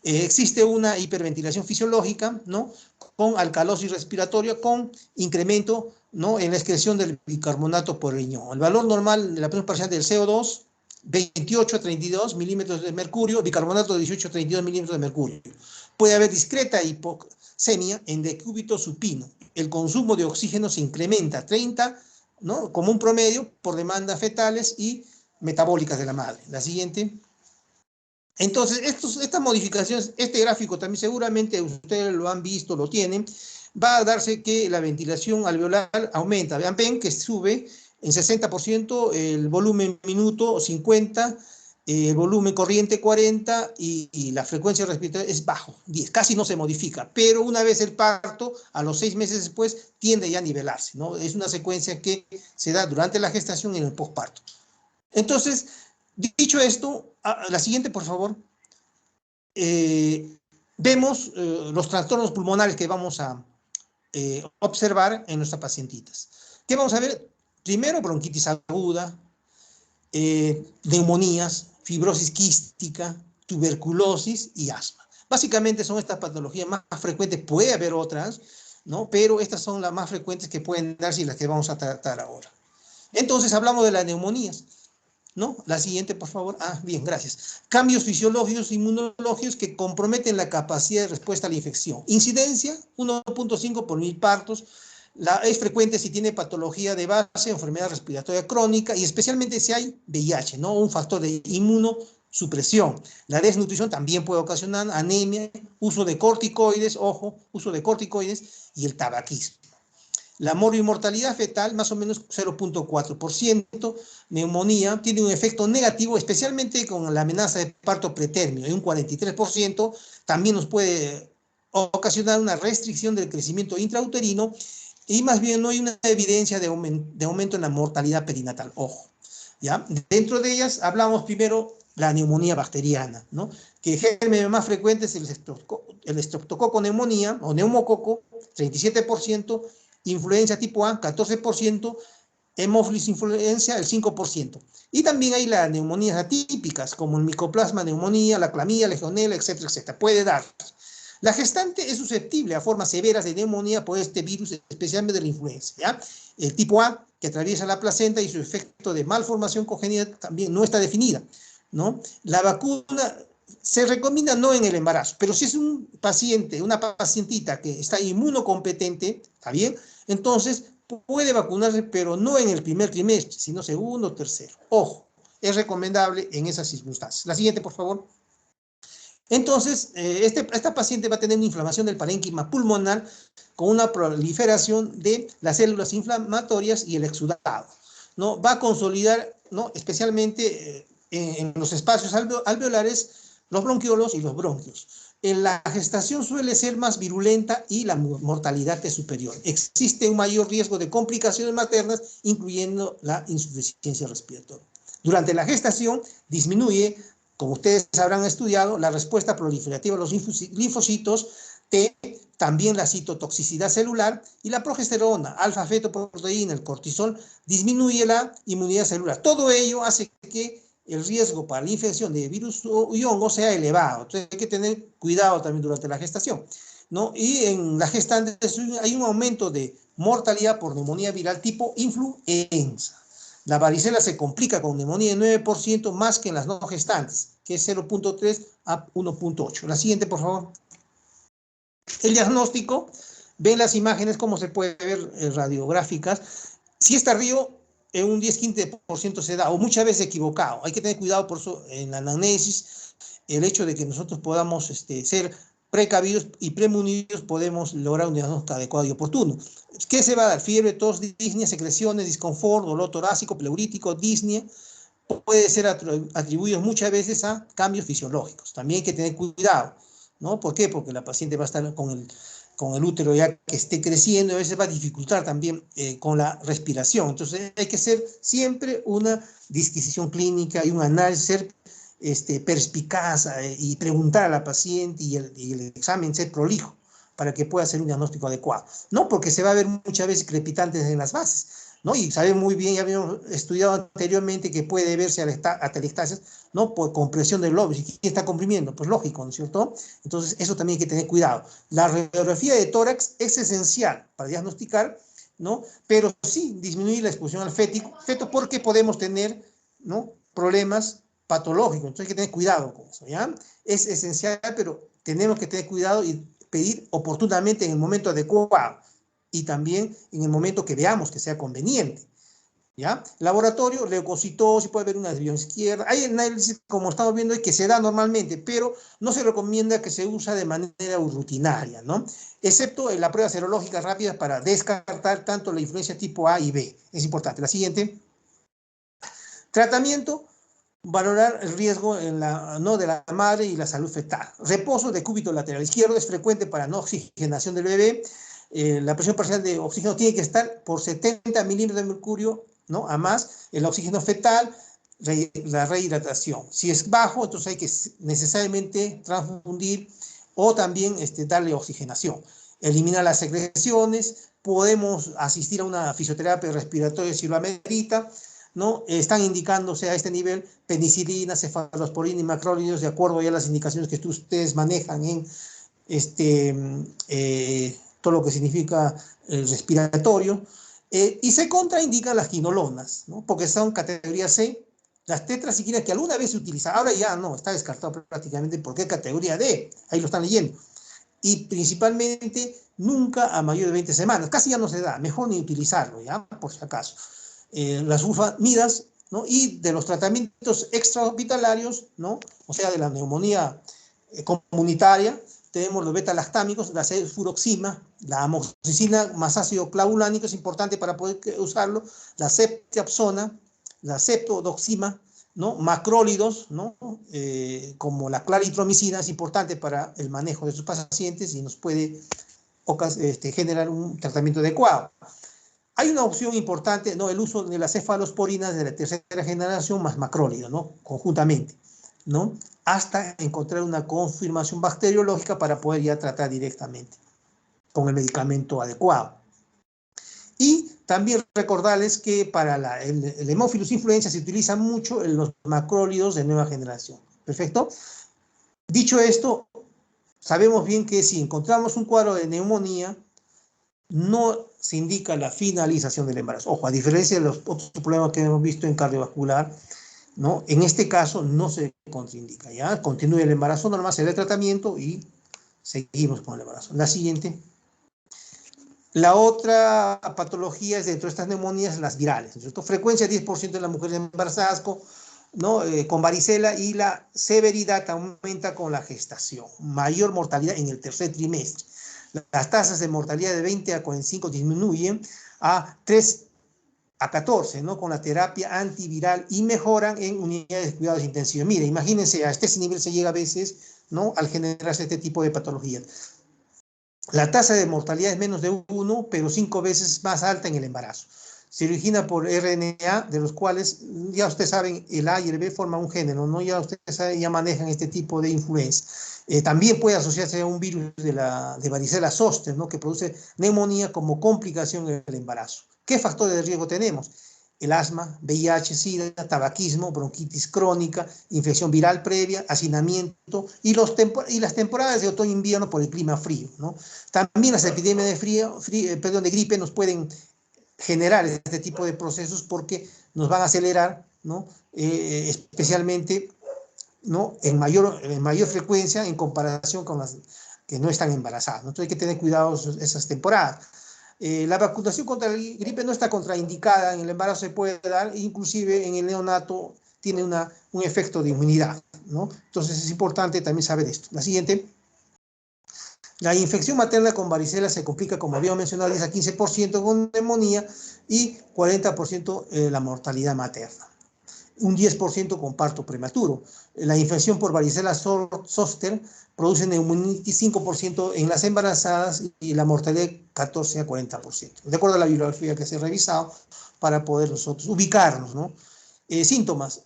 Existe una hiperventilación fisiológica, ¿no? Con alcalosis respiratoria, con incremento, ¿no? En la excreción del bicarbonato por riñón. El valor normal de la presión parcial del CO2, 28 a 32 milímetros de mercurio, bicarbonato de 18 a 32 milímetros de mercurio. Puede haber discreta hipoxemia en decúbito supino. El consumo de oxígeno se incrementa a 30, ¿no? Como un promedio por demandas fetales y metabólicas de la madre. La siguiente. Entonces, estas modificaciones, este gráfico también seguramente ustedes lo han visto, lo tienen, va a darse que la ventilación alveolar aumenta. Ven que sube en 60%, el volumen minuto 50%, el volumen corriente 40% y la frecuencia respiratoria es bajo, 10, casi no se modifica, pero una vez el parto, a los 6 meses después, tiende ya a nivelarse, ¿no? Es una secuencia que se da durante la gestación y en el posparto. Entonces, dicho esto, la siguiente, por favor. Vemos los trastornos pulmonares que vamos a observar en nuestras pacientitas. ¿Qué vamos a ver? Primero, bronquitis aguda, neumonías, fibrosis quística, tuberculosis y asma. Básicamente son estas patologías más frecuentes, puede haber otras, ¿no? Pero estas son las más frecuentes que pueden darse y las que vamos a tratar ahora. Entonces hablamos de las neumonías, ¿no? La siguiente, por favor. Bien, gracias. Cambios fisiológicos, inmunológicos que comprometen la capacidad de respuesta a la infección. Incidencia, 1.5 por 1000 partos. Es frecuente si tiene patología de base, enfermedad respiratoria crónica y especialmente si hay VIH, ¿no? Un factor de inmunosupresión. La desnutrición también puede ocasionar anemia, uso de corticoides, ojo, uso de corticoides y el tabaquismo. La mortalidad fetal, más o menos 0.4%. Neumonía tiene un efecto negativo, especialmente con la amenaza de parto pretérmino, en un 43%. También nos puede ocasionar una restricción del crecimiento intrauterino y más bien no hay una evidencia de aumento en la mortalidad perinatal. Ojo, ¿ya? Dentro de ellas hablamos primero la neumonía bacteriana, ¿no? Que el germen más frecuente es el estreptococo neumonía o neumococo, 37%, influenza tipo A, 14%, hemófilis influenza, el 5%. Y también hay las neumonías atípicas, como el micoplasma neumonía, la clamidia, legionela, etcétera, etcétera. Puede dar. La gestante es susceptible a formas severas de neumonía por este virus, especialmente de la influenza, ¿ya? El tipo A, que atraviesa la placenta y su efecto de malformación congénita también no está definida, ¿no? La vacuna se recomienda no en el embarazo, pero si es un paciente, una pacientita que está inmunocompetente, ¿está bien? Entonces puede vacunarse, pero no en el primer trimestre, sino segundo o tercero. Ojo, es recomendable en esas circunstancias. La siguiente, por favor. Entonces, esta paciente va a tener una inflamación del parénquima pulmonar con una proliferación de las células inflamatorias y el exudado, ¿no? Va a consolidar, ¿no? Especialmente en los espacios alveolares, los bronquiolos y los bronquios. En la gestación suele ser más virulenta y la mortalidad es superior. Existe un mayor riesgo de complicaciones maternas, incluyendo la insuficiencia respiratoria. Durante la gestación disminuye, como ustedes habrán estudiado, la respuesta proliferativa a los linfocitos T, también la citotoxicidad celular y la progesterona, alfa-fetoproteína, el cortisol, disminuye la inmunidad celular. Todo ello hace que el riesgo para la infección de virus y hongo sea elevado. Entonces hay que tener cuidado también durante la gestación, ¿no? Y en la gestante hay un aumento de mortalidad por neumonía viral tipo influenza. La varicela se complica con neumonía de 9% más que en las no gestantes, que es 0.3 a 1.8. La siguiente, por favor. El diagnóstico, ven las imágenes, como se puede ver radiográficas. Si es tardío, en un 10-15% se da, o muchas veces equivocado. Hay que tener cuidado por eso en la anamnesis, el hecho de que nosotros podamos ser precavidos y premunidos, podemos lograr un diagnóstico adecuado y oportuno. ¿Qué se va a dar? Fiebre, tos, disnea, secreciones, disconfort, dolor torácico, pleurítico, disnea. Puede ser atribuido muchas veces a cambios fisiológicos. También hay que tener cuidado, ¿no? ¿Por qué? Porque la paciente va a estar con el útero ya que esté creciendo, a veces va a dificultar también con la respiración. Entonces hay que hacer siempre una disquisición clínica y un análisis, ser perspicaz y preguntar a la paciente y el examen ser prolijo para que pueda hacer un diagnóstico adecuado. No porque se va a ver muchas veces crepitantes en las bases, ¿no? Y sabemos muy bien, ya habíamos estudiado anteriormente que puede verse atelectasias, ¿no? Por compresión del lóbulo. ¿Y quién está comprimiendo? Pues lógico, ¿no es cierto? Entonces, eso también hay que tener cuidado. La radiografía de tórax es esencial para diagnosticar, ¿no? Pero sí disminuir la exposición al feto porque podemos tener, ¿no? Problemas patológicos. Entonces hay que tener cuidado con eso, ¿ya? Es esencial, pero tenemos que tener cuidado y pedir oportunamente en el momento adecuado y también en el momento que veamos que sea conveniente. ¿Ya? Laboratorio, leucocitosis, puede haber una desviación izquierda. Hay análisis, como estamos viendo, que se da normalmente, pero no se recomienda que se use de manera rutinaria, ¿no? Excepto en la prueba serológica rápida para descartar tanto la influencia tipo A y B. Es importante. La siguiente. Tratamiento, valorar el riesgo ¿no? de la madre y la salud fetal. Reposo de cúbito lateral izquierdo es frecuente para no oxigenación del bebé. La presión parcial de oxígeno tiene que estar por 70 milímetros de mercurio, ¿no? A más, el oxígeno fetal, la rehidratación. Si es bajo, entonces hay que necesariamente transfundir o también darle oxigenación. Eliminar las secreciones, podemos asistir a una fisioterapia respiratoria si lo amerita, ¿no? Están indicándose a este nivel penicilina, cefalosporina y macrólidos de acuerdo ya a las indicaciones que ustedes manejan en todo lo que significa el respiratorio, y se contraindican las quinolonas, ¿no? Porque son categoría C, las tetraciclinas que alguna vez se utiliza, ahora ya no, está descartado prácticamente porque es categoría D, ahí lo están leyendo, y principalmente nunca a mayor de 20 semanas, casi ya no se da, mejor ni utilizarlo, ¿ya? Por si acaso. Las sulfamidas, ¿no? Y de los tratamientos extrahospitalarios, ¿no? O sea, de la neumonía comunitaria, tenemos los beta-lactámicos, la cefuroxima, la amoxicilina más ácido clavulánico, es importante para poder usarlo, la ceftriaxona, la ceftodoxima, ¿no? Macrólidos, ¿no? Como la claritromicina, es importante para el manejo de sus pacientes y nos puede generar un tratamiento adecuado. Hay una opción importante, ¿no? El uso de las cefalosporinas de la tercera generación más macrólido, ¿no? Conjuntamente, ¿no? Hasta encontrar una confirmación bacteriológica para poder ya tratar directamente con el medicamento adecuado. Y también recordarles que para el Haemophilus influenza se utilizan mucho los macrólidos de nueva generación. ¿Perfecto? Dicho esto, sabemos bien que si encontramos un cuadro de neumonía, no se indica la finalización del embarazo. Ojo, a diferencia de los otros problemas que hemos visto en cardiovascular, ¿no? En este caso no se contraindica, ¿ya? Continúa el embarazo normal, se da el tratamiento y seguimos con el embarazo. La siguiente. La otra patología es dentro de estas neumonías, las virales, ¿no es cierto? Frecuencia 10% de las mujeres embarazadas ¿no? Con varicela y la severidad aumenta con la gestación. Mayor mortalidad en el tercer trimestre. Las tasas de mortalidad de 20 a 45 disminuyen a 3 a 14, ¿no? Con la terapia antiviral y mejoran en unidades de cuidados intensivos. Mire, imagínense, a este nivel se llega a veces, ¿no? Al generarse este tipo de patologías. La tasa de mortalidad es menos de 1, pero 5 veces más alta en el embarazo. Se origina por RNA, de los cuales, ya ustedes saben, el A y el B forman un género, ¿no? Ya ustedes saben, ya manejan este tipo de influenza. También puede asociarse a un virus de varicela zoster, ¿no? Que produce neumonía como complicación en el embarazo. ¿Qué factores de riesgo tenemos? El asma, VIH, SIDA, tabaquismo, bronquitis crónica, infección viral previa, hacinamiento y las temporadas de otoño-invierno por el clima frío, ¿no? También las epidemias de gripe nos pueden generar este tipo de procesos porque nos van a acelerar, ¿no? Especialmente, ¿no? en mayor frecuencia en comparación con las que no están embarazadas, ¿no? Entonces hay que tener cuidado esas temporadas. La vacunación contra la gripe no está contraindicada, en el embarazo se puede dar, inclusive en el neonato tiene un efecto de inmunidad, ¿no? Entonces es importante también saber esto. La siguiente. La infección materna con varicela se complica, como habíamos mencionado, 10 a 15% con neumonía y 40% la mortalidad materna. un 10% con parto prematuro. La infección por varicela zoster produce neumonitis 5% en las embarazadas y la mortalidad 14 a 40%, de acuerdo a la bibliografía que se ha revisado para poder nosotros ubicarnos, ¿no? Síntomas,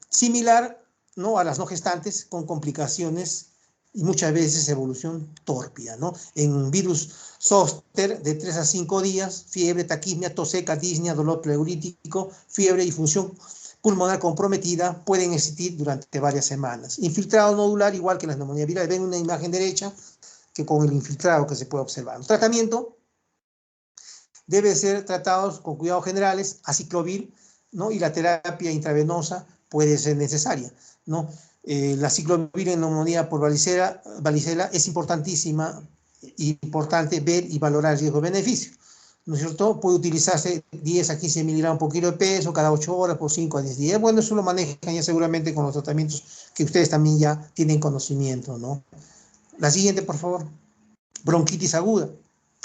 similar, ¿no?, a las no gestantes, con complicaciones y muchas veces evolución tórpida, ¿no? En virus zoster, de 3 a 5 días, fiebre, taquimia, tos seca, disnea, dolor pleurítico, fiebre y función pulmonar comprometida pueden existir durante varias semanas. Infiltrado nodular, igual que las neumonías virales, ven una imagen derecha que con el infiltrado que se puede observar. El tratamiento debe ser tratados con cuidados generales, aciclovir, ¿no?, y la terapia intravenosa puede ser necesaria, ¿no? La aciclovir en neumonía por varicela es importantísima, importante ver y valorar el riesgo-beneficio, ¿no es cierto? Puede utilizarse 10 a 15 miligramos por kilo de peso cada 8 horas por 5 a 10 días. Bueno, eso lo manejan ya seguramente con los tratamientos que ustedes también ya tienen conocimiento, ¿no? La siguiente, por favor. Bronquitis aguda,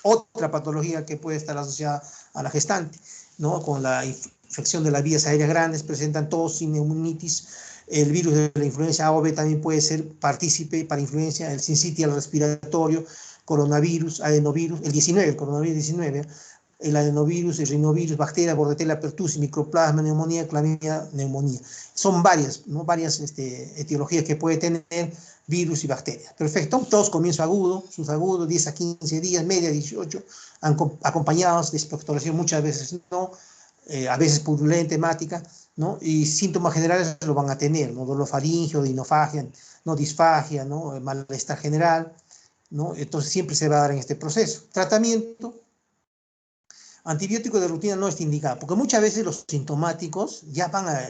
otra patología que puede estar asociada a la gestante, ¿no? Con la infección de las vías aéreas grandes, presentan tos y neumonitis. El virus de la influencia A o B también puede ser partícipe para influencia, el sincitial respiratorio, coronavirus, adenovirus, el coronavirus 19, el adenovirus, el rinovirus, bacteria, bordetella pertussis, microplasma, neumonía, clamidia, neumonía. Son varias, ¿no?, varias etiologías que puede tener virus y bacterias. Perfecto. Todos comienzo agudo, subagudo, 10 a 15 días, media 18, acompañados de expectoración, muchas veces no, a veces purulenta, hemática, ¿no? Y síntomas generales lo van a tener, ¿no? Dolor faríngeo, dinofagia, ¿no?, disfagia, ¿no?, malestar general, ¿no? Entonces siempre se va a dar en este proceso. Tratamiento. Antibiótico de rutina no está indicado, porque muchas veces los sintomáticos ya van a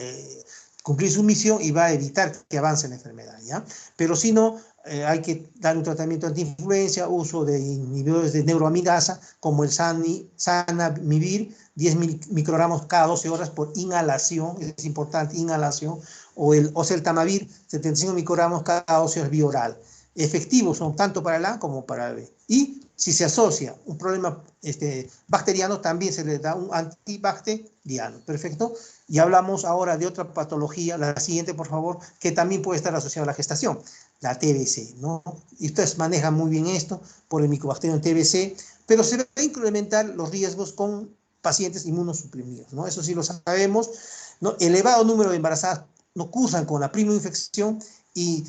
cumplir su misión y va a evitar que avance la enfermedad, ¿ya? Pero si no, hay que dar un tratamiento antiinfluencia, uso de inhibidores de neuroamidasa, como el Sanamivir, 10 microgramos cada 12 horas por inhalación, es importante, inhalación, o el Oseltamivir, 75 microgramos cada 12 horas vía oral. Efectivos son tanto para el A como para el B. Y si se asocia un problema bacteriano, también se le da un antibacteriano. Perfecto. Y hablamos ahora de otra patología, la siguiente, por favor, que también puede estar asociada a la gestación, la TBC, ¿no? Y ustedes manejan muy bien esto por el micobacterium TBC, pero se va a incrementar los riesgos con pacientes inmunosuprimidos, ¿no? Eso sí lo sabemos, ¿no? Elevado número de embarazadas no cursan con la primoinfección y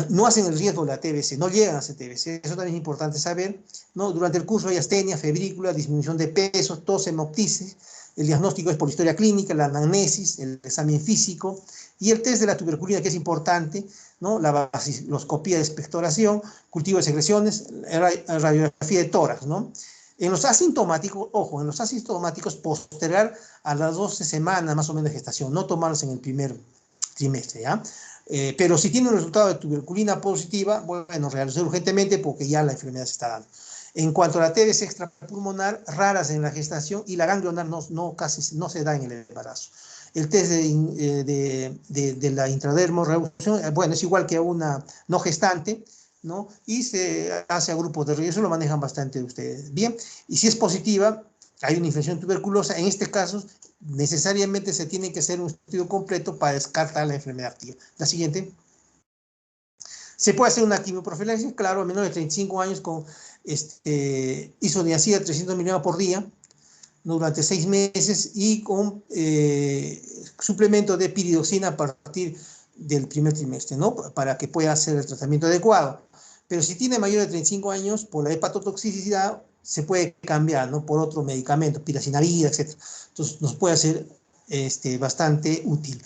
no hacen el riesgo de la TBC, no llegan a hacer TBC, eso también es importante saber, ¿no? Durante el curso hay astenia, febrícula, disminución de peso, tos, hemoptisis, el diagnóstico es por historia clínica, la anamnesis, el examen físico y el test de la tuberculina, que es importante, ¿no? La vaciloscopía de expectoración, cultivo de secreciones, radiografía de tórax, ¿no? En los asintomáticos, ojo, en los asintomáticos postergar a las 12 semanas más o menos de gestación, no tomarlos en el primer trimestre, ¿ya? Pero si tiene un resultado de tuberculina positiva, bueno, realizar urgentemente porque ya la enfermedad se está dando. En cuanto a la TBC extrapulmonar, raras en la gestación y la ganglionar casi no se da en el embarazo. El test de la intradermo-reducción, bueno, es igual que a una no gestante, ¿no? Y se hace a grupos de riesgo, eso lo manejan bastante ustedes. Bien, y si es positiva, hay una infección tuberculosa, en este caso necesariamente se tiene que hacer un estudio completo para descartar la enfermedad activa. La siguiente. Se puede hacer una quimioprofilaxis, claro, a menores de 35 años con isoniazida 300 miligramos por día, ¿no?, durante 6 meses y con suplemento de piridoxina a partir del primer trimestre, ¿no?, para que pueda hacer el tratamiento adecuado. Pero si tiene mayor de 35 años, por la hepatotoxicidad, se puede cambiar, ¿no?, por otro medicamento, piracinamida, etc. Entonces, nos puede ser bastante útil.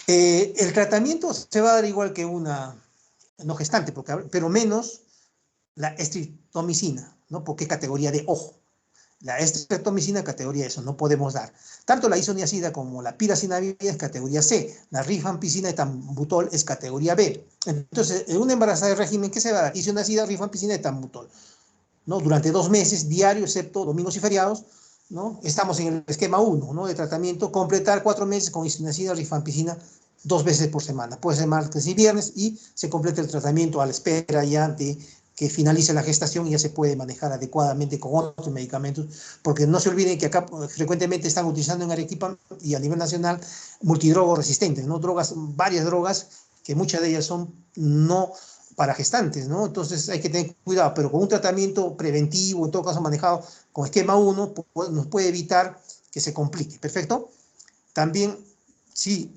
El tratamiento se va a dar igual que una no gestante, pero menos la estreptomicina, ¿no? Porque categoría de ojo. La estreptomicina categoría eso, no podemos dar. Tanto la isoniazida como la piracinamida es categoría C. La rifampicina y tambutol es categoría B. Entonces, en una embarazada de régimen, ¿qué se va a dar? Isoniazida, rifampicina y tambutol, ¿no? Durante 2 meses, diario, excepto domingos y feriados, ¿no? Estamos en el esquema 1, ¿no?, de tratamiento, completar 4 meses con isoniazida, rifampicina, 2 veces por semana. Puede ser martes y viernes y se completa el tratamiento a la espera ya de que finalice la gestación y ya se puede manejar adecuadamente con otros medicamentos, porque no se olviden que acá frecuentemente están utilizando en Arequipa y a nivel nacional multidrogos resistentes, ¿no? Varias drogas, que muchas de ellas son no para gestantes, ¿no? Entonces hay que tener cuidado, pero con un tratamiento preventivo, en todo caso manejado con esquema 1, nos puede evitar que se complique, ¿perfecto? También, si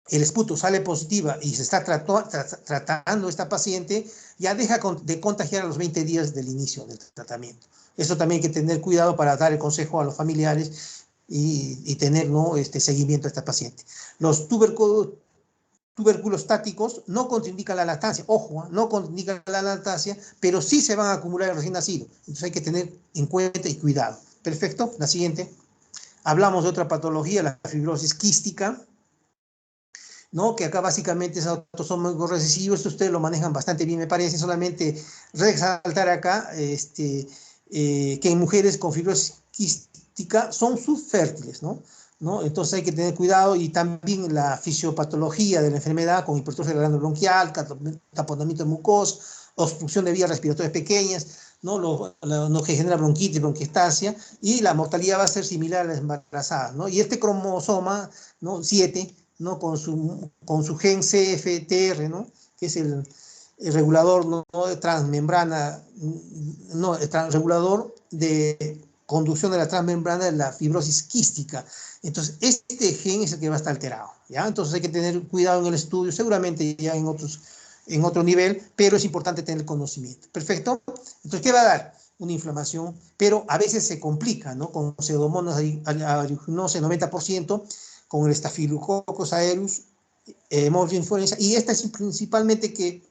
el esputo sale positiva y se está tratando esta paciente, ya deja de contagiar a los 20 días del inicio del tratamiento. Eso también hay que tener cuidado para dar el consejo a los familiares y tener, ¿no?, seguimiento a esta paciente. Los tuberculostáticos no contraindican la lactancia, ojo, no contraindican la lactancia, pero sí se van a acumular en recién nacido. Entonces hay que tener en cuenta y cuidado. Perfecto, la siguiente. Hablamos de otra patología, la fibrosis quística, ¿no? Que acá básicamente es autosómico recesivo. Esto ustedes lo manejan bastante bien, me parece. Solamente resaltar acá que en mujeres con fibrosis quística son subfértiles, ¿no? Entonces hay que tener cuidado, y también la fisiopatología de la enfermedad con hipertrofia de la glándula bronquial, taponamiento de mucosa, obstrucción de vías respiratorias pequeñas, ¿no? Lo que genera bronquitis, bronquiectasia, y la mortalidad va a ser similar a la embarazada, ¿no? Y este cromosoma, ¿no?, 7, ¿no?, con su gen CFTR, ¿no?, que es el regulador, ¿no?, de transmembrana, no, el regulador de conducción de la transmembrana de la fibrosis quística. Entonces, este gen es el que va a estar alterado, ¿ya? Entonces hay que tener cuidado en el estudio, seguramente ya en otro nivel, pero es importante tener conocimiento. Perfecto. Entonces, ¿qué va a dar? Una inflamación, pero a veces se complica, ¿no?, con pseudomonas aeruginosa 90%, con el Staphylococcus aureus, Morphium influenza, y esta es principalmente que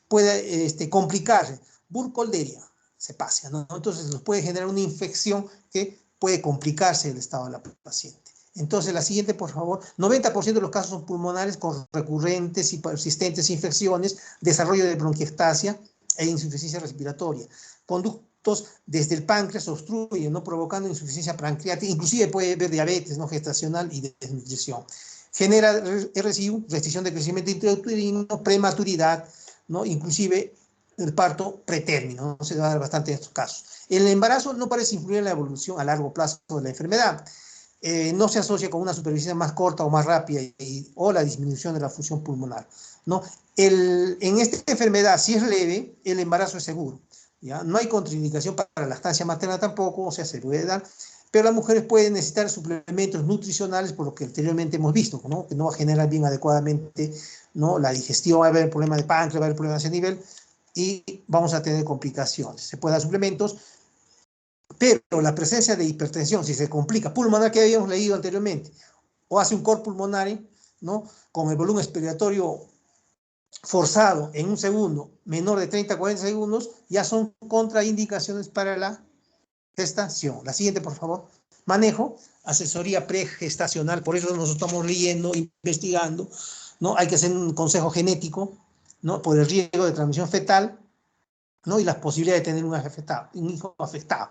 puede complicarse. Burkholderia cepacia, ¿no? Entonces nos puede generar una infección que puede complicarse el estado de la paciente. Entonces, la siguiente, por favor. 90% de los casos son pulmonares con recurrentes y persistentes infecciones, desarrollo de bronquiectasia e insuficiencia respiratoria. Conductos desde el páncreas obstruyen, ¿no?, provocando insuficiencia pancreática, inclusive puede haber diabetes, ¿no?, gestacional y desnutrición. Genera RSIU, restricción de crecimiento intrauterino, prematuridad, ¿no?, inclusive el parto pretérmino, ¿no? Se va a dar bastante en estos casos. El embarazo no parece influir en la evolución a largo plazo de la enfermedad. No se asocia con una supervivencia más corta o más rápida o la disminución de la función pulmonar, ¿no? En esta enfermedad, si es leve, el embarazo es seguro, ¿ya? No hay contraindicación para la lactancia materna tampoco, o sea, se puede dar, pero las mujeres pueden necesitar suplementos nutricionales, por lo que anteriormente hemos visto, ¿no?, que no va a generar bien adecuadamente, ¿no?, la digestión, va a haber problema de páncreas, va a haber problemas a ese nivel, y vamos a tener complicaciones. Se pueden dar suplementos, pero la presencia de hipertensión, si se complica, pulmonar, que habíamos leído anteriormente, o hace un cor pulmonare, ¿no?, con el volumen expiratorio forzado en un segundo menor de 30 a 40 segundos, ya son contraindicaciones para la gestación. La siguiente, por favor. Manejo, asesoría pregestacional, por eso nos estamos leyendo, investigando, ¿no? Hay que hacer un consejo genético, ¿no?, por el riesgo de transmisión fetal, ¿no?, y las posibilidades de tener un hijo afectado,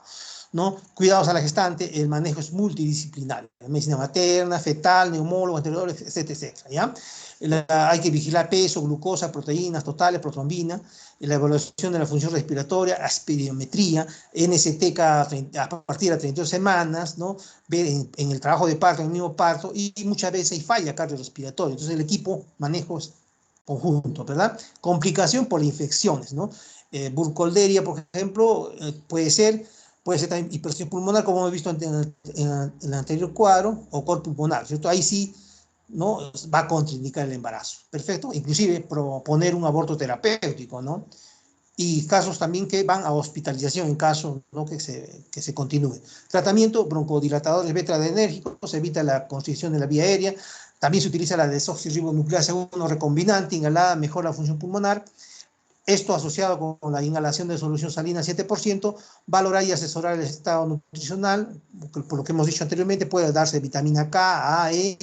¿no? Cuidados a la gestante, el manejo es multidisciplinario, medicina materna, fetal, neumólogo, anteriores, etcétera, etcétera, ¿ya? Hay que vigilar peso, glucosa, proteínas totales, protrombina, la evaluación de la función respiratoria, aspirometría, NST a partir de 32 semanas, ¿no? Ver en el trabajo de parto, en el mismo parto, y muchas veces hay falla cardiorrespiratoria. Entonces el equipo manejo es conjunto, ¿verdad? Complicación por infecciones, ¿no? Burkholderia, por ejemplo, puede ser también hipertensión pulmonar, como hemos visto en el anterior cuadro, o cor pulmonar, ¿cierto? Ahí sí, ¿no?, va a contraindicar el embarazo. Perfecto. Inclusive proponer un aborto terapéutico, ¿no? Y casos también que van a hospitalización en caso, ¿no?, que se continúe. Tratamiento, broncodilatadores beta-adrenérgicos, evita la constricción de la vía aérea. También se utiliza la desoxirribonucleasa 1 recombinante, inhalada, mejora la función pulmonar. Esto asociado con la inhalación de solución salina 7%, valorar y asesorar el estado nutricional, por lo que hemos dicho anteriormente, puede darse vitamina K, A, E,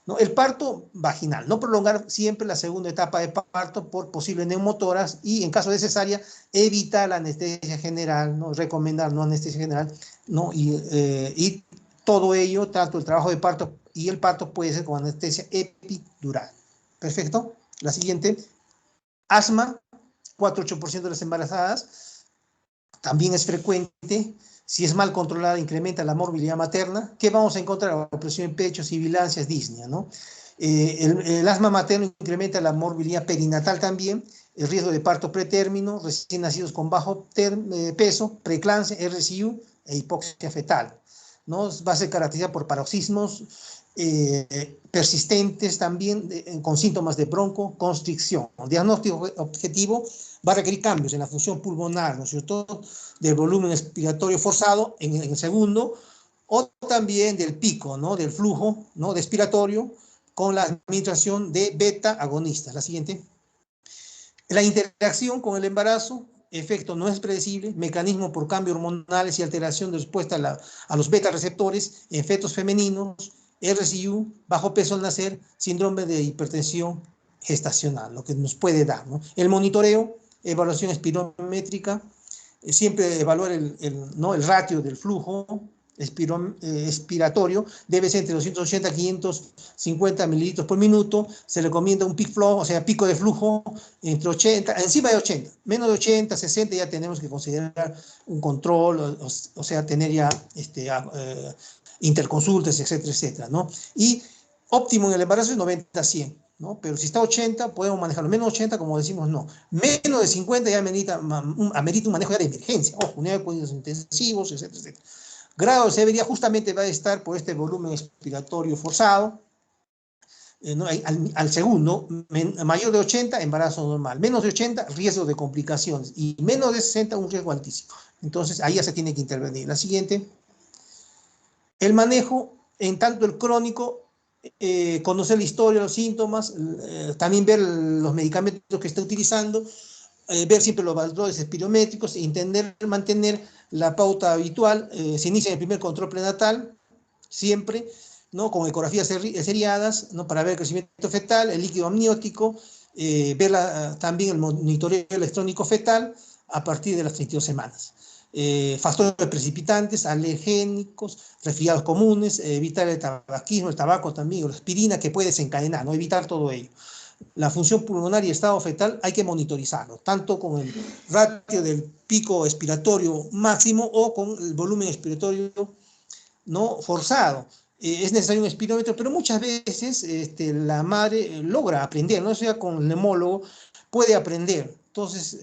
¿no? El parto vaginal, no prolongar siempre la segunda etapa de parto por posibles neumotoras, y en caso de cesárea, evitar la anestesia general, ¿no? Recomendar no anestesia general, ¿no? Y todo ello, tanto el trabajo de parto y el parto, puede ser con anestesia epidural. Perfecto. La siguiente, asma, 4-8% de las embarazadas. También es frecuente. Si es mal controlada, incrementa la morbilidad materna. ¿Qué vamos a encontrar? Opresión en pechos, sibilancias, disnea, ¿no? El asma materno incrementa la morbilidad perinatal también, el riesgo de parto pretérmino, recién nacidos con bajo peso, preeclampsia, RCU e hipoxia fetal, ¿no? Va a ser caracterizada por paroxismos persistentes también con síntomas de broncoconstricción. El diagnóstico objetivo va a requerir cambios en la función pulmonar, ¿no es cierto?, del volumen expiratorio forzado en el segundo, o también del pico, ¿no?, del flujo, ¿no?, de expiratorio con la administración de beta agonistas. La siguiente. La interacción con el embarazo, efecto no es predecible, mecanismo por cambios hormonales y alteración de respuesta a los beta receptores en fetos femeninos, RCU, bajo peso al nacer, síndrome de hipertensión gestacional, lo que nos puede dar, ¿no? El monitoreo, evaluación espirométrica, siempre evaluar ¿no?, el ratio del flujo expiratorio, debe ser entre 280 y 550 mililitros por minuto. Se recomienda un peak flow, o sea, pico de flujo entre 80, encima de 80, menos de 80, 60 ya tenemos que considerar un control, o sea, tener ya interconsultas, etcétera, etcétera, ¿no? Y óptimo en el embarazo es 90 a 100, ¿no? Pero si está 80, podemos manejarlo. Menos 80, como decimos, no. Menos de 50 ya amerita un manejo ya de emergencia. Ojo, unidad de cuidados intensivos, etcétera, etcétera. Grado de severidad justamente va a estar por este volumen expiratorio forzado, ¿no? al segundo, mayor de 80, embarazo normal. Menos de 80, riesgo de complicaciones. Y menos de 60, un riesgo altísimo. Entonces, ahí ya se tiene que intervenir. La siguiente. El manejo, en tanto el crónico, conocer la historia, los síntomas, también ver los medicamentos que está utilizando, ver siempre los valores espirométricos, mantener la pauta habitual. Se inicia en el primer control prenatal, siempre, ¿no?, con ecografías seriadas, ¿no?, para ver el crecimiento fetal, el líquido amniótico, ver también el monitoreo electrónico fetal a partir de las 32 semanas. Factores precipitantes, alergénicos, resfriados comunes, evitar el tabaquismo, el tabaco también, o la aspirina que puede desencadenar, ¿no?, evitar todo ello. La función pulmonar y estado fetal hay que monitorizarlo, tanto con el ratio del pico expiratorio máximo o con el volumen expiratorio no forzado. Es necesario un espirómetro, pero muchas veces la madre logra aprender, ¿no? O sea, con el neumólogo puede aprender. Entonces,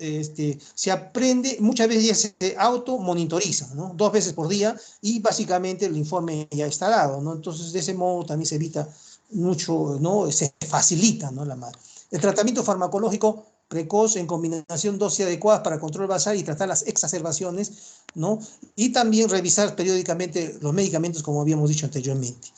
se aprende, muchas veces ya se automonitoriza, ¿no? 2 veces por día y básicamente el informe ya está dado, ¿no? Entonces, de ese modo también se evita mucho, ¿no? Se facilita, ¿no?, la madre. El tratamiento farmacológico precoz en combinación dosis adecuadas para control basal y tratar las exacerbaciones, ¿no? Y también revisar periódicamente los medicamentos, como habíamos dicho anteriormente.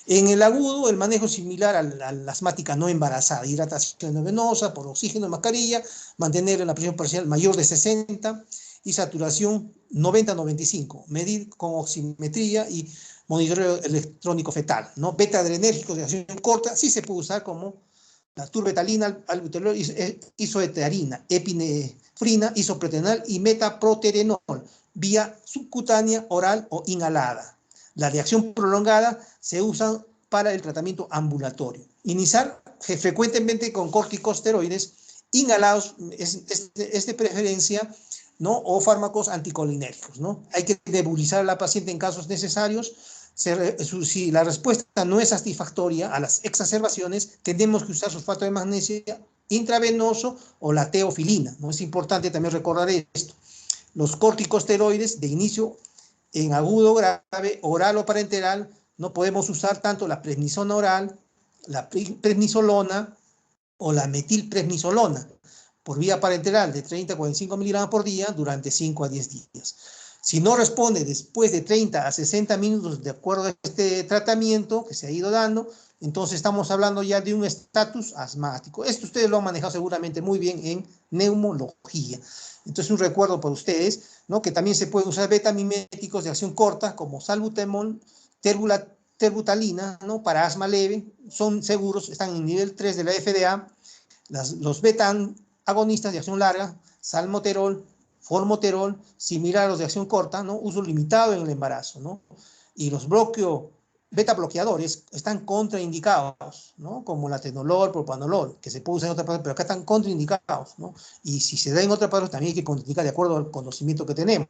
En el agudo, el manejo es similar a la asmática no embarazada: hidratación venosa por oxígeno, mascarilla, mantener la presión parcial mayor de 60 y saturación 90-95, medir con oximetría y monitoreo electrónico fetal, ¿no? Beta adrenérgicos de acción corta sí se puede usar, como la turbetalina, albuterol, isoeterina, epinefrina, isopretenol y metaproterenol, vía subcutánea, oral o inhalada. La reacción prolongada se usa para el tratamiento ambulatorio. Iniciar frecuentemente con corticosteroides inhalados es de preferencia, ¿no?, o fármacos anticolinérgicos, ¿no? Hay que nebulizar a la paciente en casos necesarios. Si la respuesta no es satisfactoria a las exacerbaciones, tenemos que usar sulfato de magnesio intravenoso o la teofilina, ¿no? Es importante también recordar esto. Los corticosteroides de inicio en agudo grave, oral o parenteral, no podemos usar tanto la prednisona oral, la prednisolona o la metilprednisolona por vía parenteral de 30 a 45 miligramos por día durante 5 a 10 días. Si no responde después de 30 a 60 minutos de acuerdo a este tratamiento que se ha ido dando, entonces estamos hablando ya de un estatus asmático. Esto ustedes lo han manejado seguramente muy bien en neumología. Entonces, un recuerdo para ustedes, ¿no?, que también se pueden usar betamiméticos de acción corta como salbutamol, terbutalina, ¿no?, para asma leve. Son seguros, están en nivel 3 de la FDA. Los beta agonistas de acción larga, salmoterol, formoterol, similar a los de acción corta, ¿no?, uso limitado en el embarazo, ¿no? Y los beta bloqueadores están contraindicados, ¿no? Como la atenolol, propanolol, que se puede usar en otras partes, pero acá están contraindicados, ¿no? Y si se da en otras partes también hay que contraindicar de acuerdo al conocimiento que tenemos.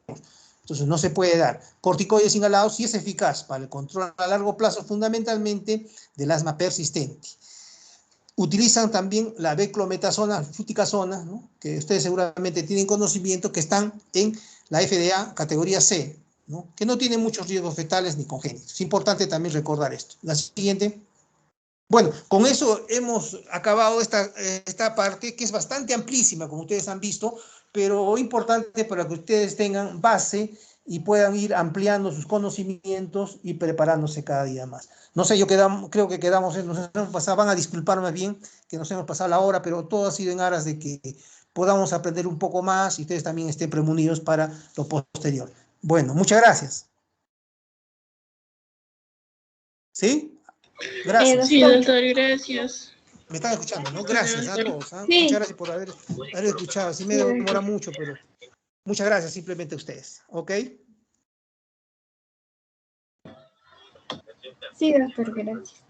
Entonces no se puede dar. Corticoides inhalados sí es eficaz para el control a largo plazo, fundamentalmente del asma persistente. Utilizan también la beclometasona, fluticasona, ¿no? Que ustedes seguramente tienen conocimiento, que están en la FDA categoría C, ¿no? Que no tienen muchos riesgos fetales ni congénitos. Es importante también recordar esto. La siguiente. Bueno, con eso hemos acabado esta parte, que es bastante amplísima, como ustedes han visto, pero importante para que ustedes tengan base y puedan ir ampliando sus conocimientos y preparándose cada día más. No sé, creo que quedamos, nos hemos pasado, van a disculpar más bien que nos hemos pasado la hora, pero todo ha sido en aras de que podamos aprender un poco más y ustedes también estén premunidos para lo posterior. Bueno, muchas gracias. ¿Sí? Gracias. Sí, doctor, gracias. Me están escuchando, ¿no? Gracias a todos. ¿Ah? Sí. Muchas gracias por haber escuchado. Sí me demora mucho, pero muchas gracias simplemente a ustedes. ¿Ok? Sí, doctor, gracias.